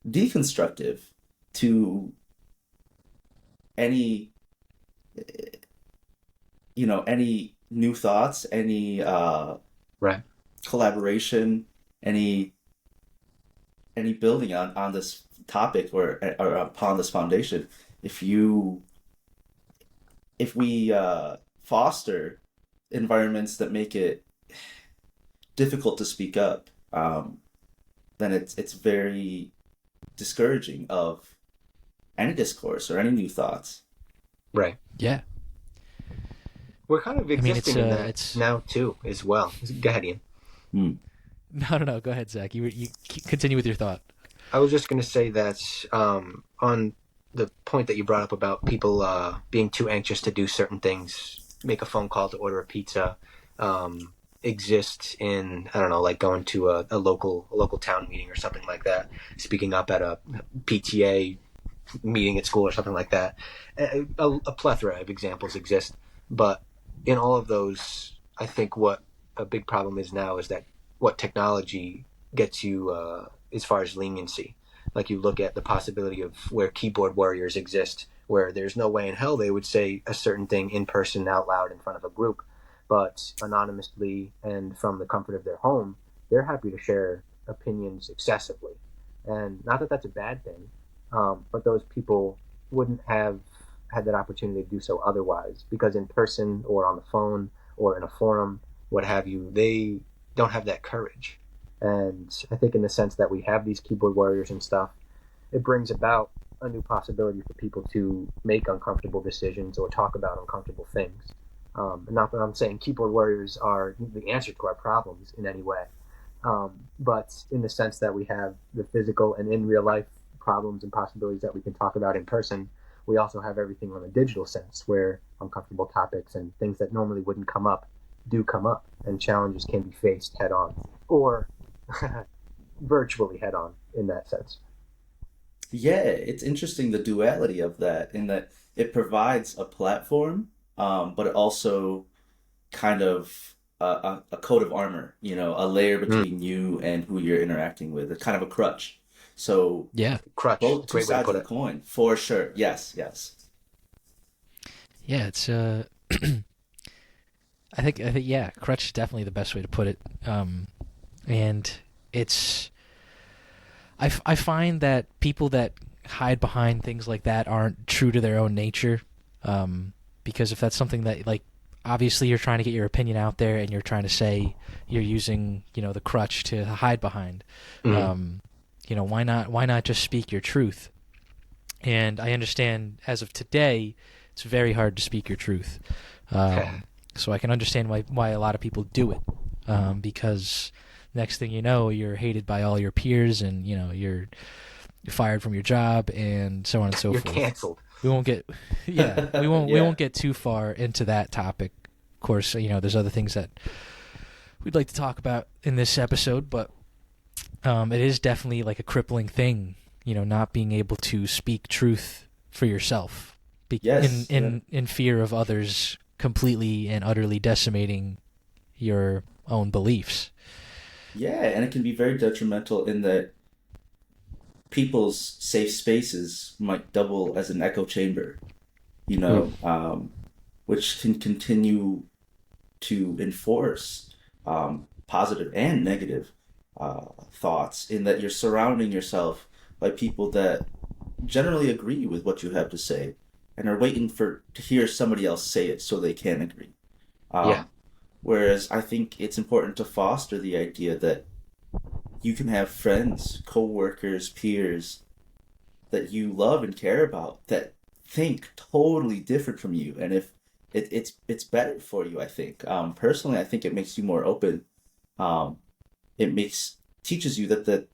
deconstructive to any any new thoughts, any Right. collaboration, any building on this topic or upon this foundation. If we foster environments that make it difficult to speak up, then it's very discouraging of any discourse or any new thoughts. Right. Yeah. We're kind of mean, existing in that it's- now too, as well. Go ahead, Ian. No. Go ahead, Zach. You continue with your thought. I was just going to say that on the point that you brought up about people being too anxious to do certain things, make a phone call to order a pizza, exist in, I don't know, like going to a local town meeting or something like that, speaking up at a PTA meeting at school or something like that. A plethora of examples exist, but in all of those, I think what a big problem is now is that what technology gets you as far as leniency. Like, you look at the possibility of where keyboard warriors exist, where there's no way in hell they would say a certain thing in person out loud in front of a group, but anonymously and from the comfort of their home, they're happy to share opinions excessively. And not that that's a bad thing, but those people wouldn't have had that opportunity to do so otherwise, because in person or on the phone or in a forum, what have you, they don't have that courage. And I think in the sense that we have these keyboard warriors and stuff, it brings about a new possibility for people to make uncomfortable decisions or talk about uncomfortable things. Not that I'm saying keyboard warriors are the answer to our problems in any way, but in the sense that we have the physical and in real life problems and possibilities that we can talk about in person, we also have everything on the digital sense, where uncomfortable topics and things that normally wouldn't come up do come up, and challenges can be faced head on. Or virtually head on in that sense. Yeah, it's interesting the duality of that in that it provides a platform, but it also kind of a coat of armor, you know, a layer Mm. between you and who you're interacting with. It's kind of a crutch. So Yeah, Crutch, both two great way to sides of put the it. coin, for sure. Yes, yes. yeah. It's I think yeah, crutch is definitely the best way to put it. And it's I find that people that hide behind things like that aren't true to their own nature. Because if that's something that, like, obviously you're trying to get your opinion out there and you're trying to say you're using, the crutch to hide behind. Mhm. Why not just speak your truth? And I understand as of today, it's very hard to speak your truth. So I can understand why a lot of people do it. Because next thing you know, you're hated by all your peers, and you're fired from your job, and so on and so You're forth. canceled. We won't get, yeah, we won't Yeah. get too far into that topic. Of course, there's other things that we'd like to talk about in this episode, but it is definitely like a crippling thing, not being able to speak truth for yourself, Yes, in fear of others completely and utterly decimating your own beliefs. Yeah, and it can be very detrimental in that people's safe spaces might double as an echo chamber, you know, which can continue to enforce positive and negative thoughts, in that you're surrounding yourself by people that generally agree with what you have to say and are waiting to hear somebody else say it so they can agree. Yeah. Whereas I think it's important to foster the idea that you can have friends, co-workers, peers that you love and care about that think totally different from you, and if it's better for you, I think. Personally, I think it makes you more open. Um, it teaches you that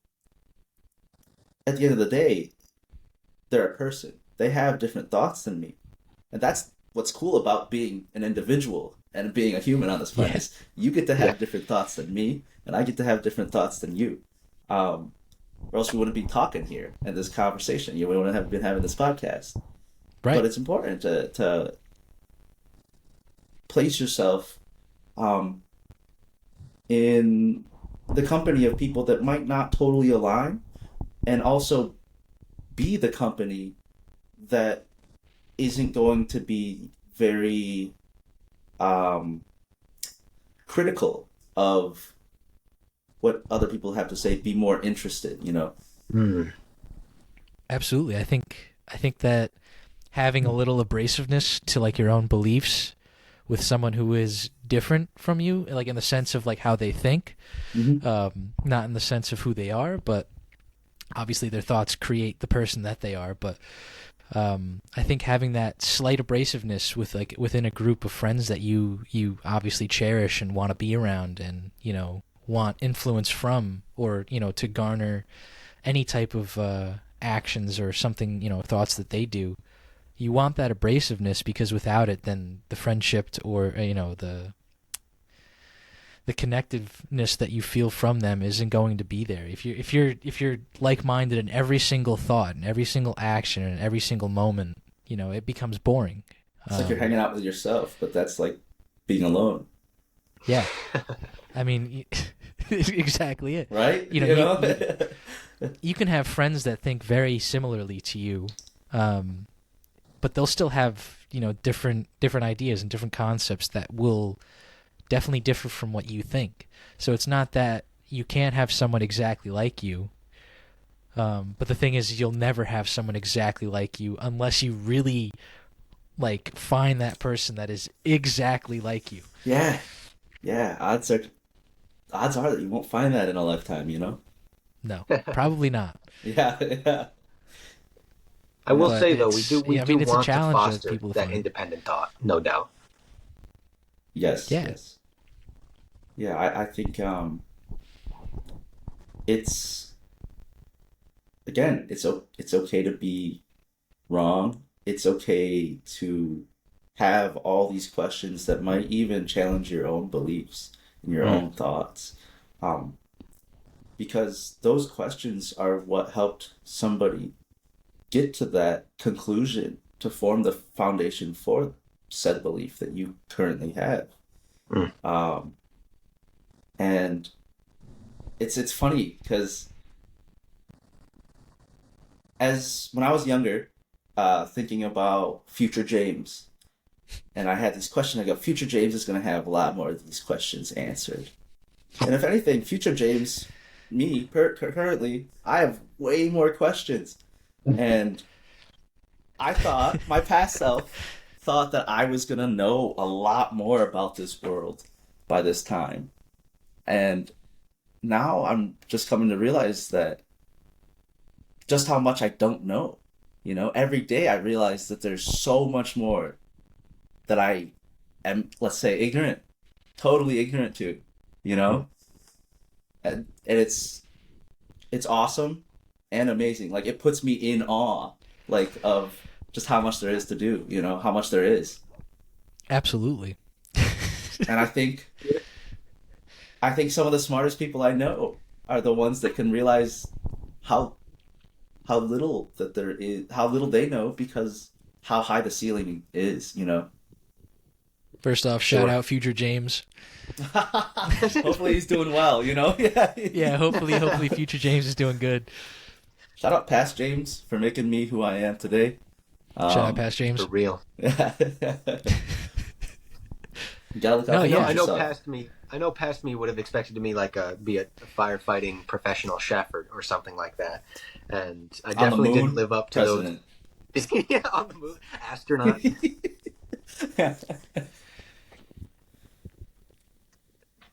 at the end of the day, they're a person. They have different thoughts than me, and that's what's cool about being an individual and being a human on this planet. Yeah. Is you get to have Yeah. different thoughts than me, and I get to have different thoughts than you. Or else we wouldn't be talking here in this conversation. We wouldn't have been having this podcast. Right. But it's important to place yourself in the company of people that might not totally align, and also be the company that isn't going to be very critical of what other people have to say. Be more interested, Mm. Absolutely. I think that having a little abrasiveness to, like, your own beliefs with someone who is different from you, like in the sense of like how they think, not in the sense of who they are, but obviously their thoughts create the person that they are. But I think having that slight abrasiveness within a group of friends that you obviously cherish and want to be around, and want influence from, or to garner any type of actions or something, thoughts that they do. You want that abrasiveness, because without it, then the friendship, or the connectiveness that you feel from them isn't going to be there. If you're like-minded in every single thought and every single action and every single moment, it becomes boring. It's like you're hanging out with yourself, but that's like being alone, Yeah. I mean, exactly it. right? You can have friends that think very similarly to you, but they'll still have different ideas and different concepts that will definitely differ from what you think. So it's not that you can't have someone exactly like you, but the thing is, you'll never have someone exactly like you unless you really find that person that is exactly like you. Yeah, yeah. Odds are that you won't find that in a lifetime. No, probably not. Yeah, yeah. I will But say though, we do I mean, it's a want to challenge that foster people that find. independent thought, no doubt. Yes, Yeah. yes. Yeah, I think it's again, it's okay to be wrong. It's okay to have all these questions that might even challenge your own beliefs and your own thoughts. Um, because those questions are what helped somebody get to that conclusion to form the foundation for said belief that you currently have. Mm. And it's funny because as when I was younger, thinking about future James, and I had this question, I go, future James is going to have a lot more of these questions answered. And if anything, future James, me currently, I have way more questions. And I thought, my past self thought that I was going to know a lot more about this world by this time. And now I'm just coming to realize that just how much I don't know. You know, every day I realize that there's so much more that I am, let's say, ignorant, totally ignorant to, you know? And it's awesome and amazing. Like, it puts me in awe, like, of just how much there is to do, you know, how much there is. Absolutely. And I think some of the smartest people I know are the ones that can realize how little that there is, how little they know because how high the ceiling is, you know. First off, Sure. shout out future James. Hopefully he's doing well, you know. Yeah. Yeah, hopefully future James is doing good. Shout out past James for making me who I am today. Shout out past James. For real. Yeah. You gotta look out No, for yeah. I know yourself. past me would have expected to be a firefighting professional chef or something like that, and I On the definitely moon, didn't live up to President. those. Yeah, on the moon, astronaut.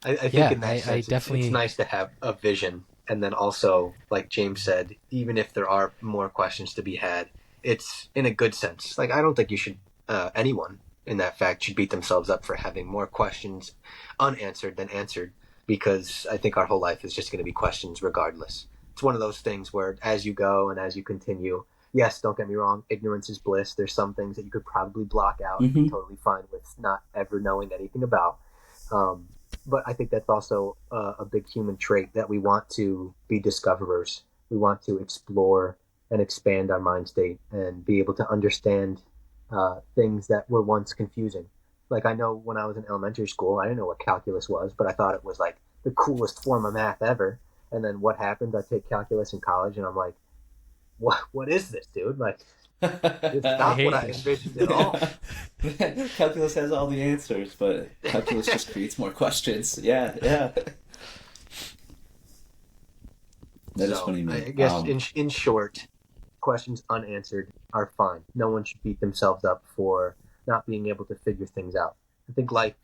I think Yeah, in that I sense, definitely- it's nice to have a vision, and then also, like James said, even if there are more questions to be had, it's in a good sense. Like, I don't think you should, anyone in that fact should beat themselves up for having more questions unanswered than answered, because I think our whole life is just going to be questions regardless. It's one of those things where as you go and as you continue, yes, don't get me wrong, ignorance is bliss. There's some things that you could probably block out and be Mhm. totally fine with not ever knowing anything about. But I think that's also a big human trait that we want to be discoverers. We want to explore and expand our mind state and be able to understand things that were once confusing. Like, I know when I was in elementary school, I didn't know what calculus was, but I thought it was like the coolest form of math ever. And then what happened? I take calculus in college, and I'm like, what is this, dude? Like, it's not hate what I this. envisioned at all. Calculus has all the answers, but calculus just creates more questions. Yeah, yeah. That is So, funny, man. I guess in short, questions unanswered are fine. No one should beat themselves up for not being able to figure things out. I think, like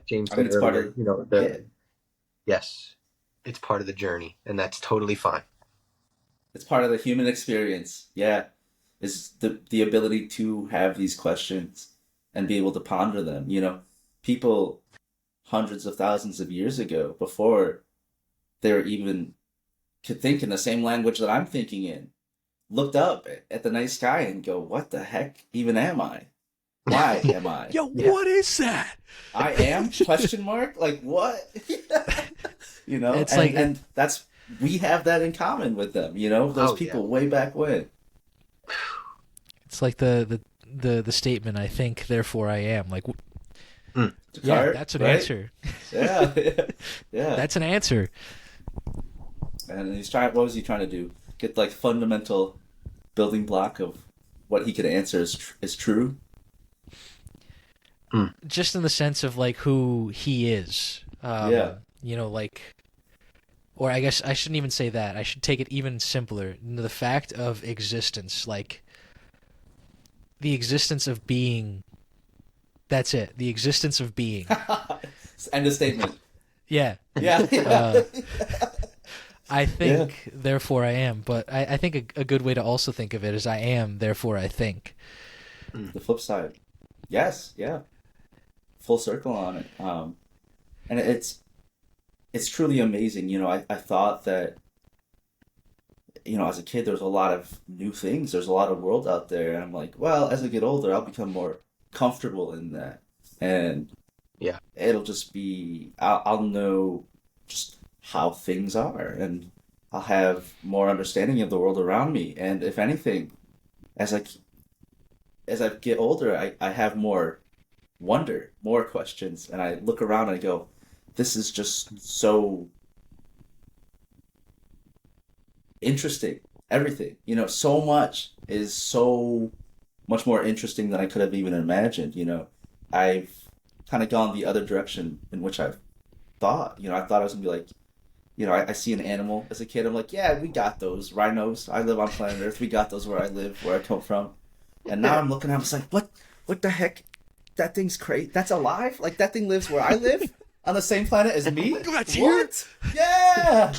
James I mean, said it's part earlier, of- you know, yes, it's part of the journey, and that's totally fine. It's part of the human experience. Yeah, is the ability to have these questions and be able to ponder them. You know, people hundreds of thousands of years ago, before they were even could think in the same language that I'm thinking in, looked up at the night sky and go, "What the heck even am I? Why am I? Yo, Yeah. what is that? I am?" Question mark? Like what? You know, It's and, like- and that's we have that in common with them. You know, those Oh, people yeah. way back when. It's like the statement, I think, therefore I am. Like, yeah, Descartes, that's an right? answer. Yeah, yeah. That's an answer. And he's trying. What was he trying to do? Get like fundamental building block of what he could answer is true. Just in the sense of like who he is. Yeah. You know, like, or I guess I shouldn't even say that. I should take it even simpler. The fact of existence, like the existence of being. That's it. The existence of being. End of statement. Yeah. Yeah. I think, therefore I am. But I think a good way to also think of it is I am, therefore I think. The flip side. Yes. Yeah. Full circle on it. And it's truly amazing. You know, I thought that, you know, as a kid, there was a lot of new things. There's a lot of world out there. And I'm like, well, as I get older, I'll become more comfortable in that. And Yeah. it'll just be, I'll know just how things are. And I'll have more understanding of the world around me. And if anything, as I get older, I have more wonder, more questions, and I look around and I go, this is just so interesting. Everything, so much is so much more interesting than I could have even imagined. I've kind of gone the other direction in which I've thought. I thought I was gonna be like, I see an animal as a kid. I'm like, yeah, we got those rhinos. I live on planet Earth. We got those where I live, where I come from. And now I'm looking at it, I'm just like, what the heck? That thing's crazy. That's alive? Like, that thing lives where I live? On the same planet as me? What? Yeah!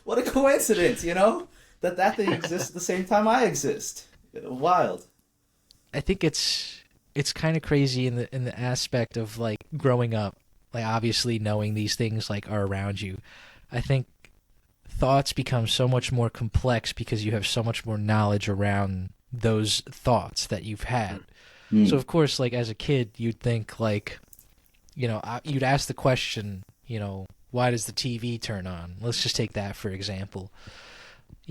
What a coincidence, That thing exists at the same time I exist. Wild. I think it's kind of crazy in the aspect of like growing up, like obviously knowing these things like are around you. I think thoughts become so much more complex because you have so much more knowledge around those thoughts that you've had. So of course, like as a kid, you'd think like, you'd ask the question, why does the TV turn on? Let's just take that for example.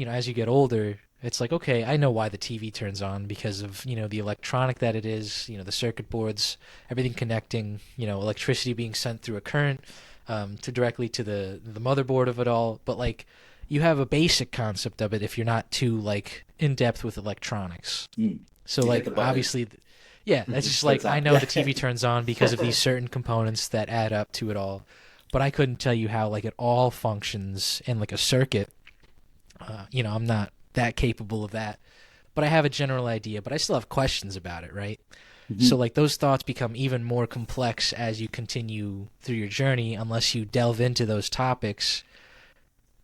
As you get older, it's like, okay, I know why the TV turns on because of, the electronic that it is, the circuit boards, everything connecting, electricity being sent through a current to directly to the motherboard of it all. But like, you have a basic concept of it if you're not too like in depth with electronics. So like obviously, yeah, that's just like I know the TV turns on because of these certain components that add up to it all, but I couldn't tell you how like it all functions in like a circuit. I'm not that capable of that, but I have a general idea. But I still have questions about it, right? So like those thoughts become even more complex as you continue through your journey, unless you delve into those topics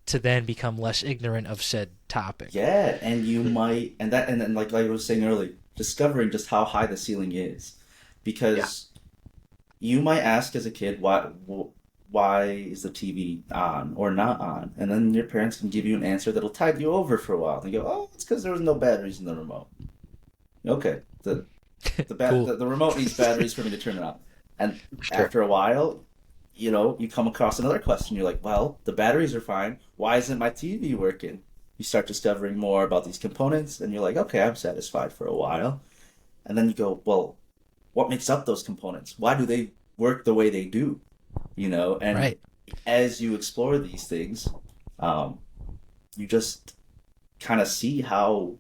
to then become less ignorant of said topic. Yeah, and you might, and then like I was saying earlier, discovering just how high the ceiling is, because you might ask as a kid, why is the TV on or not on, and then your parents can give you an answer that'll tide you over for a while. They go, oh, it's because there was no batteries in the remote. Okay, the Cool. the remote needs batteries for me to turn it on, and after a while, you come across another question. You're like, well, the batteries are fine. Why isn't my TV working? You start discovering more about these components, and you're like, okay, I'm satisfied for a while. And then you go, well, what makes up those components? Why do they work the way they do? And Right. as you explore these things, you just kind of see how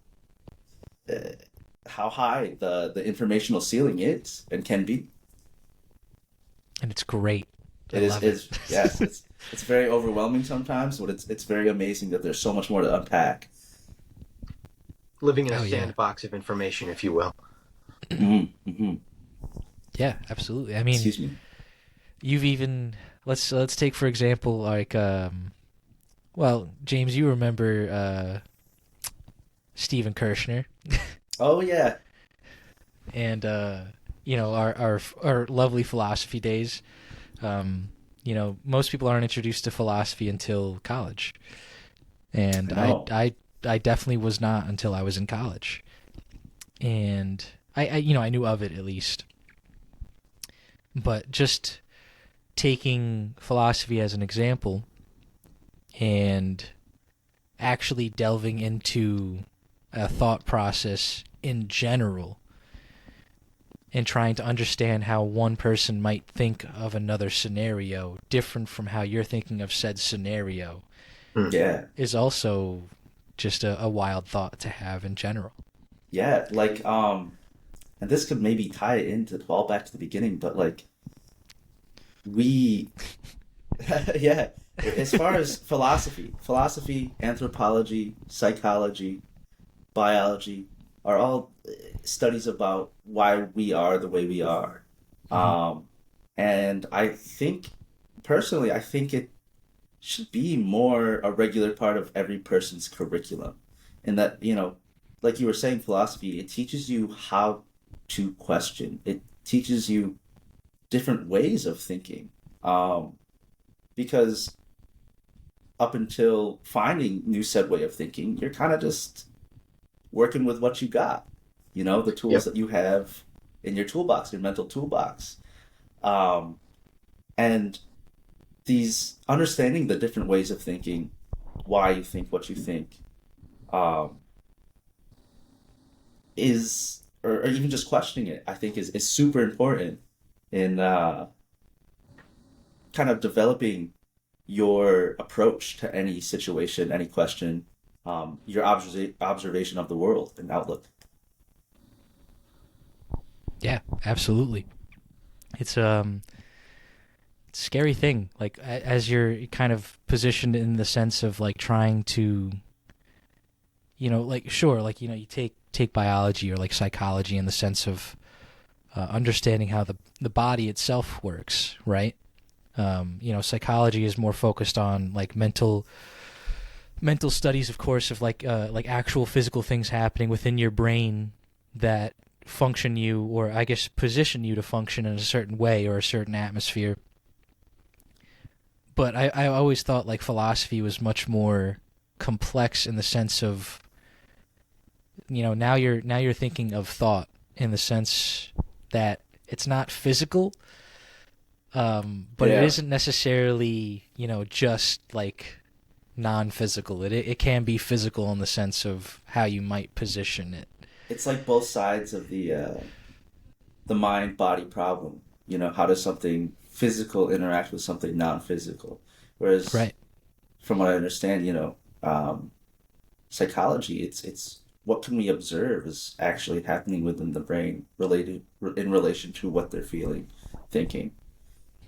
high the informational ceiling is and can be. And it's great. I It is, love is it. yes, it's very overwhelming sometimes, but it's very amazing that there's so much more to unpack. Living in a Oh, yeah. sandbox of information, if you will. Yeah, absolutely. I mean, Excuse me. you've even let's take for example like well, James, you remember Stephen Kirshner Oh yeah, and our lovely philosophy days. Most people aren't introduced to philosophy until college, and I know. I definitely was not until I was in college, and I knew of it at least, but just taking philosophy as an example and actually delving into a thought process in general and trying to understand how one person might think of another scenario different from how you're thinking of said scenario Yeah, is also just a wild thought to have in general. yeah. Like and this could maybe tie it into fall back to the beginning, but like we, yeah. As far as philosophy, anthropology, psychology, biology are all studies about why we are the way we are. And I think, personally, I think it should be more a regular part of every person's curriculum. In that, like you were saying, philosophy, it teaches you how to question. It teaches you different ways of thinking. Because up until finding new said way of thinking, you're kind of just working with what you got, the tools that you have in your toolbox, your mental toolbox. And these understanding the different ways of thinking why you think what you think, um, is or even just questioning it, I think is super important in kind of developing your approach to any situation, any question, your observation of the world and outlook. Yeah, absolutely. It's it's a scary thing. Like as you're kind of positioned in the sense of like trying to, like sure, like you take biology or like psychology in the sense of understanding how the body itself works, right? Psychology is more focused on like mental studies, of course, of like actual physical things happening within your brain that function you, or I guess position you to function in a certain way or a certain atmosphere. But I always thought like philosophy was much more complex in the sense of, now you're thinking of thought in the sense that it's not physical, but it Yeah. isn't necessarily, just like non-physical. It can be physical in the sense of how you might position it. It's like both sides of the mind body problem. How does something physical interact with something non-physical? Whereas, Right. from what I understand, psychology, it's what can we observe is actually happening within the brain related in relation to what they're feeling, thinking,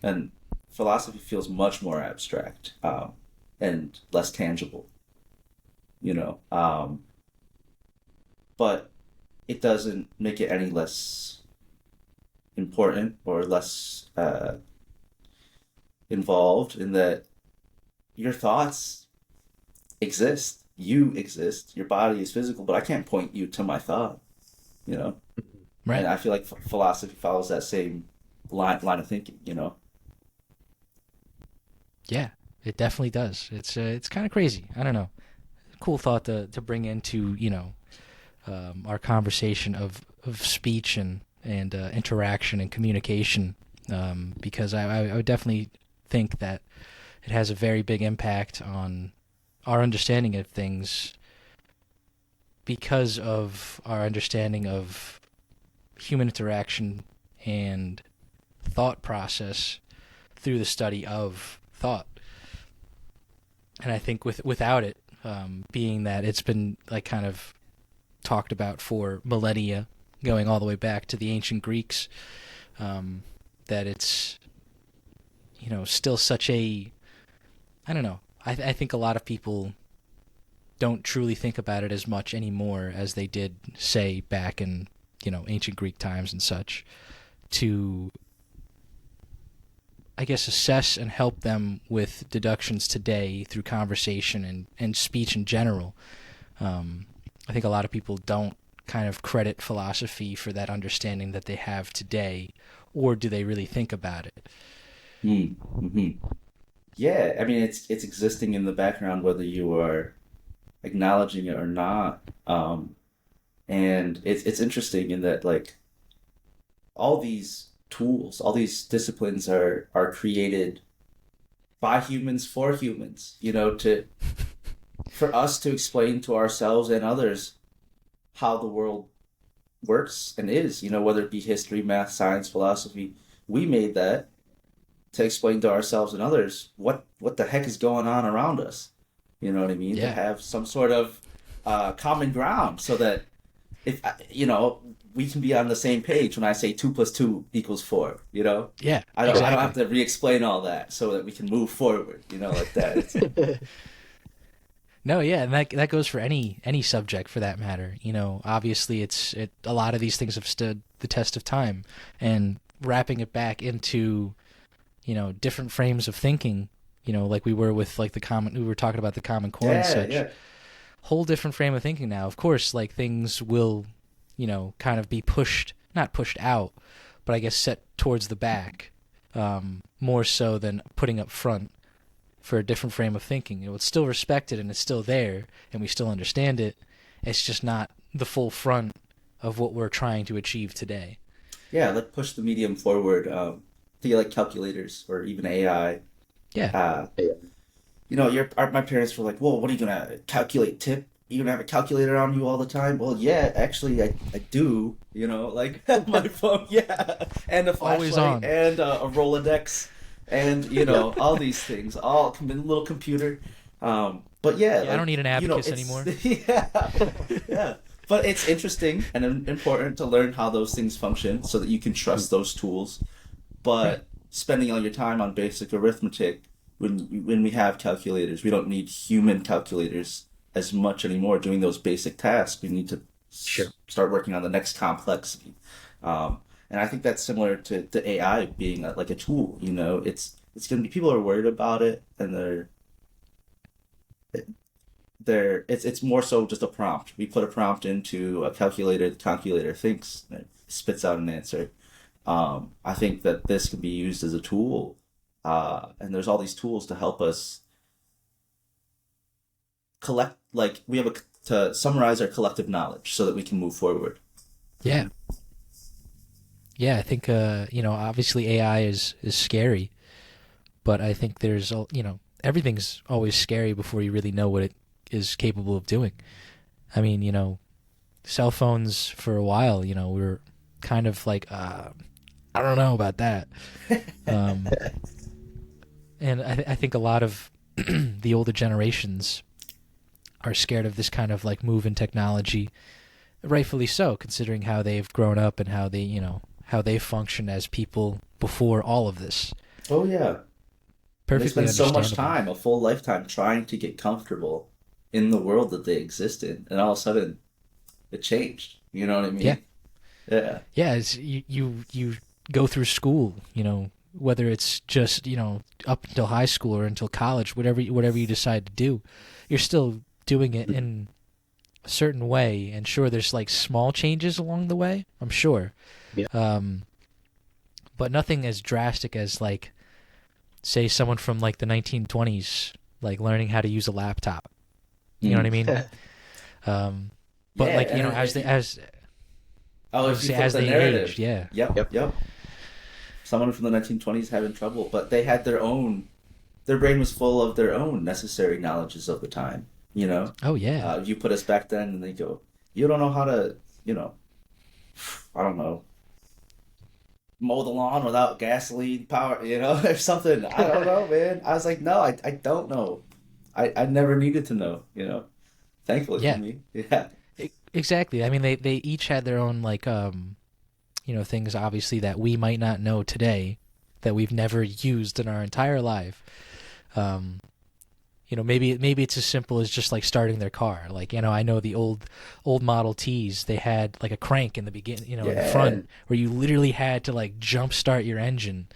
and philosophy feels much more abstract, and less tangible. You know, um, but it doesn't make it any less important or less involved in that your thoughts exist. You exist. Your body is physical, but I can't point you to my thought, you know? And Right. I feel like philosophy follows that same line of thinking. Yeah, it definitely does. It's kind of crazy. I don't know. Cool thought to bring into our conversation of speech and interaction and communication, because I would definitely think that it has a very big impact on our understanding of things because of our understanding of human interaction and thought process through the study of thought. And I think without it, being that it's been like kind of talked about for millennia, going all the way back to the ancient Greeks, that it's still such a, I don't know. I think a lot of people don't truly think about it as much anymore as they did, say, back in ancient Greek times and such, to I guess assess and help them with deductions today through conversation and speech in general. I think a lot of people don't kind of credit philosophy for that understanding that they have today, or do they really think about it? Mm-hmm. Yeah, I mean it's existing in the background whether you are acknowledging it or not. And it's interesting in that like all these tools, all these disciplines are created by humans for humans, to for us to explain to ourselves and others how the world works and is, whether it be history, math, science, philosophy. We made that to explain to ourselves and others what the heck is going on around us. You know what I mean? To Yeah, have some sort of common ground so that if we can be on the same page when I say 2 + 2 = 4. yeah, I don't have exactly. to re-explain all that so that we can move forward. Like that. No, yeah, and that goes for any subject for that matter. Obviously a lot of these things have stood the test of time, and wrapping it back into different frames of thinking. Like we were with like we were talking about the Common Core and Yeah, such. yeah, Whole different frame of thinking now. Of course, like things will, kind of be not pushed out, but I guess set towards the back, more so than putting up front for a different frame of thinking. It's still respected and it's still there, and we still understand it. It's just not the full front of what we're trying to achieve today. yeah. Like push the medium forward. Think like calculators or even AI. Yeah, Uh, my parents were like, "Whoa, what are you gonna calculate tip? You gonna have a calculator on you all the time?" Well, yeah, actually, I do. Like my phone, yeah, and a Always flashlight, on. and a Rolodex, and all these things, all come in a little computer. But yeah, Yeah, I don't need an abacus it's- anymore. Yeah, yeah. But it's interesting and important to learn how those things function so that you can trust those tools. But spending all your time on basic arithmetic, when we have calculators, we don't need human calculators as much anymore doing those basic tasks. We need to Sure. start working on the next complexity. And I think that's similar to the AI being like a tool. It's going to be, people are worried about it, and it's more so just a prompt. We put a prompt into a calculator, the calculator thinks, and it spits out an answer. I think that this can be used as a tool, and there's all these tools to help us collect, like to summarize our collective knowledge so that we can move forward. Yeah. Yeah, I think obviously AI is scary, but I think there's everything's always scary before you really know what it is capable of doing. I mean, cell phones for a while, we were kind of like I don't know about that. And I think a lot of the older generations are scared of this kind of like move in technology, rightfully so, considering how they've grown up and how they function as people before all of this. Oh yeah, they Perfectly spend so much understandable. time, a full lifetime, trying to get comfortable in the world that they exist in, and all of a sudden, it changed. You know what I mean? Yeah. Yeah. Yeah, it's, you go through school, whether it's just up until high school or until college, whatever you decide to do, you're still doing it in a certain way. And sure, there's like small changes along the way, I'm sure. Yeah. But nothing as drastic as like, say, someone from like the 1920s, like learning how to use a laptop. You know what I mean? But Yeah, like and as if as Oh, if you flip as the they narrative. aged, yeah. Yep. Someone from the 1920s having trouble, but they had their brain was full of their own necessary knowledges of the time. Oh yeah. You put us back then, and they go, "You don't know how to, I don't know, mow the lawn without gasoline power, or something." I don't know, man. I was like, no, I don't know. I never needed to know, Thankfully Yeah. for me. Yeah. Exactly. I mean, they each had their own like things obviously that we might not know today that we've never used in our entire life. Maybe it's as simple as just like starting their car. Like, I know the old Model Ts, they had like a crank in the beginning, in the Yeah. front, where you literally had to like jump start your engine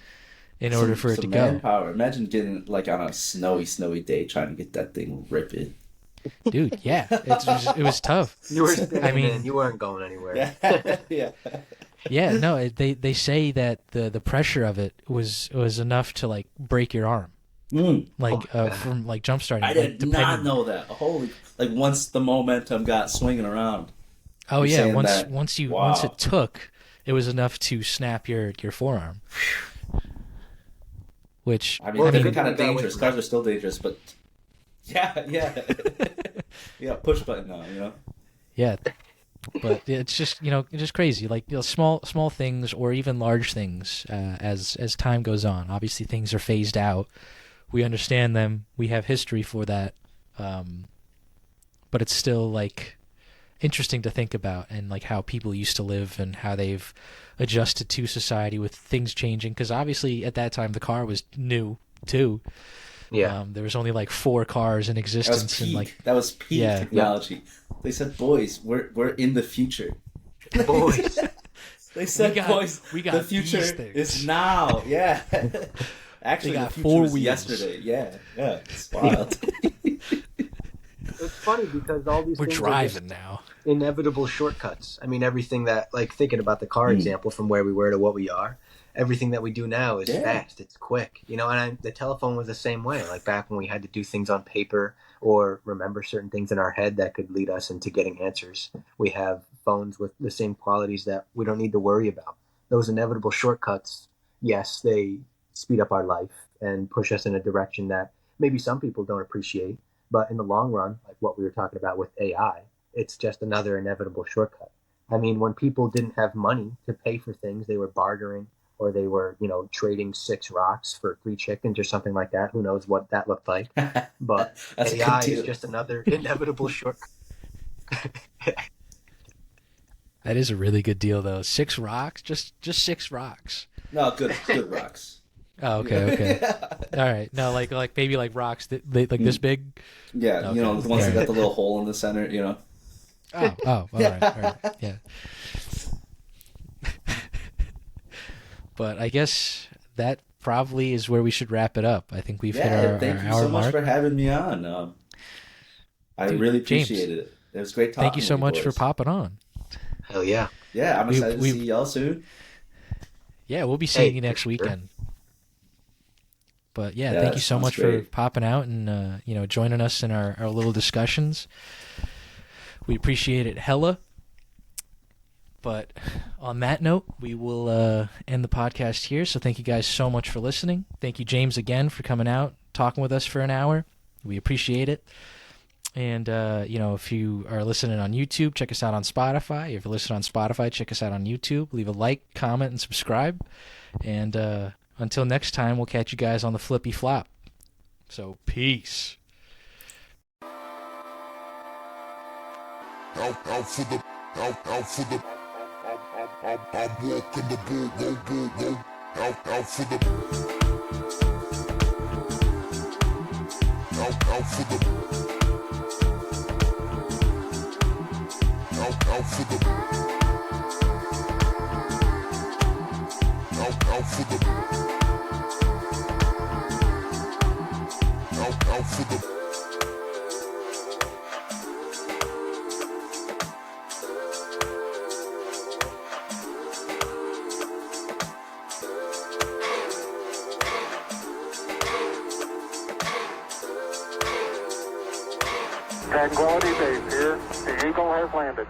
in order for it to Some go. manpower. Imagine getting like on a snowy day trying to get that thing ripping. Dude, yeah. It was tough. You were staying I mean- in. You weren't going anywhere. Yeah. Yeah. Yeah, no, they say that the pressure of it was enough to like break your arm. Like Oh my God. from like jump starting. I like, did not know that. Holy, like once the momentum got swinging around. Oh You're yeah, saying once that- once wow. it took, it was enough to snap your forearm. Which I mean, Well, they're good kind of thing we got away dangerous. from Cars that. are still dangerous, but yeah. Yeah, push button now. yeah, but it's just it's just crazy. Like small things or even large things. As time goes on, obviously things are phased out. We understand them. We have history for that. But it's still like interesting to think about, and like how people used to live and how they've adjusted to society with things changing. Because obviously at that time the car was new too. Yeah. There was only like 4 cars in That was existence, and peak. like That was peak Yeah. technology. They said, "Boys, we're in the future." Boys. They said, "Boys, we got the future these things." is now." Yeah. Actually, They got the future 4 was wheels. yesterday. Yeah. It's wild. It's funny because all these we're things are driving now. just inevitable shortcuts. I mean, everything that, like, thinking about the car example from where we were to what we are, everything that we do now is Yeah. fast. It's quick. The telephone was the same way. Like back when we had to do things on paper or remember certain things in our head that could lead us into getting answers. We have phones with the same qualities that we don't need to worry about. Those inevitable shortcuts, yes, they speed up our life and push us in a direction that maybe some people don't appreciate. But in the long run, like what we were talking about with AI, it's just another inevitable shortcut. I mean, when people didn't have money to pay for things, they were bartering or they were, trading 6 rocks for 3 chickens or something like that. Who knows what that looked like? But That's a good AI deal. is just another inevitable shortcut. That is a really good deal, though. 6 rocks, just 6 rocks. No, good rocks. Oh, okay. All right. No, like maybe like rocks that like this big. Yeah, Okay. the ones that got the little hole in the center. Oh, all right, yeah. But I guess that probably is where we should wrap it up. I think we've hit our thank you hour so much mark. for having me on. I Dude, really James, appreciated it. It was great talking. Thank you so with much for boys. popping on. Hell yeah. Yeah, I'm excited to see y'all soon. Yeah, we'll be seeing you for next sure. weekend. But yeah, Yeah, thank you that so sounds much great. for popping out and joining us in our little discussions. We appreciate it hella. But on that note, we will end the podcast here. So thank you guys so much for listening. Thank you, James, again for coming out, talking with us for an hour. We appreciate it. And, if you are listening on YouTube, check us out on Spotify. If you're listening on Spotify, check us out on YouTube. Leave a like, comment, and subscribe. And until next time, we'll catch you guys on the flippy flop. So, peace. Out for the I'm walking the bull, go. Out for the out for the out for the out for the out for the Tranquility Base here. The Eagle has landed.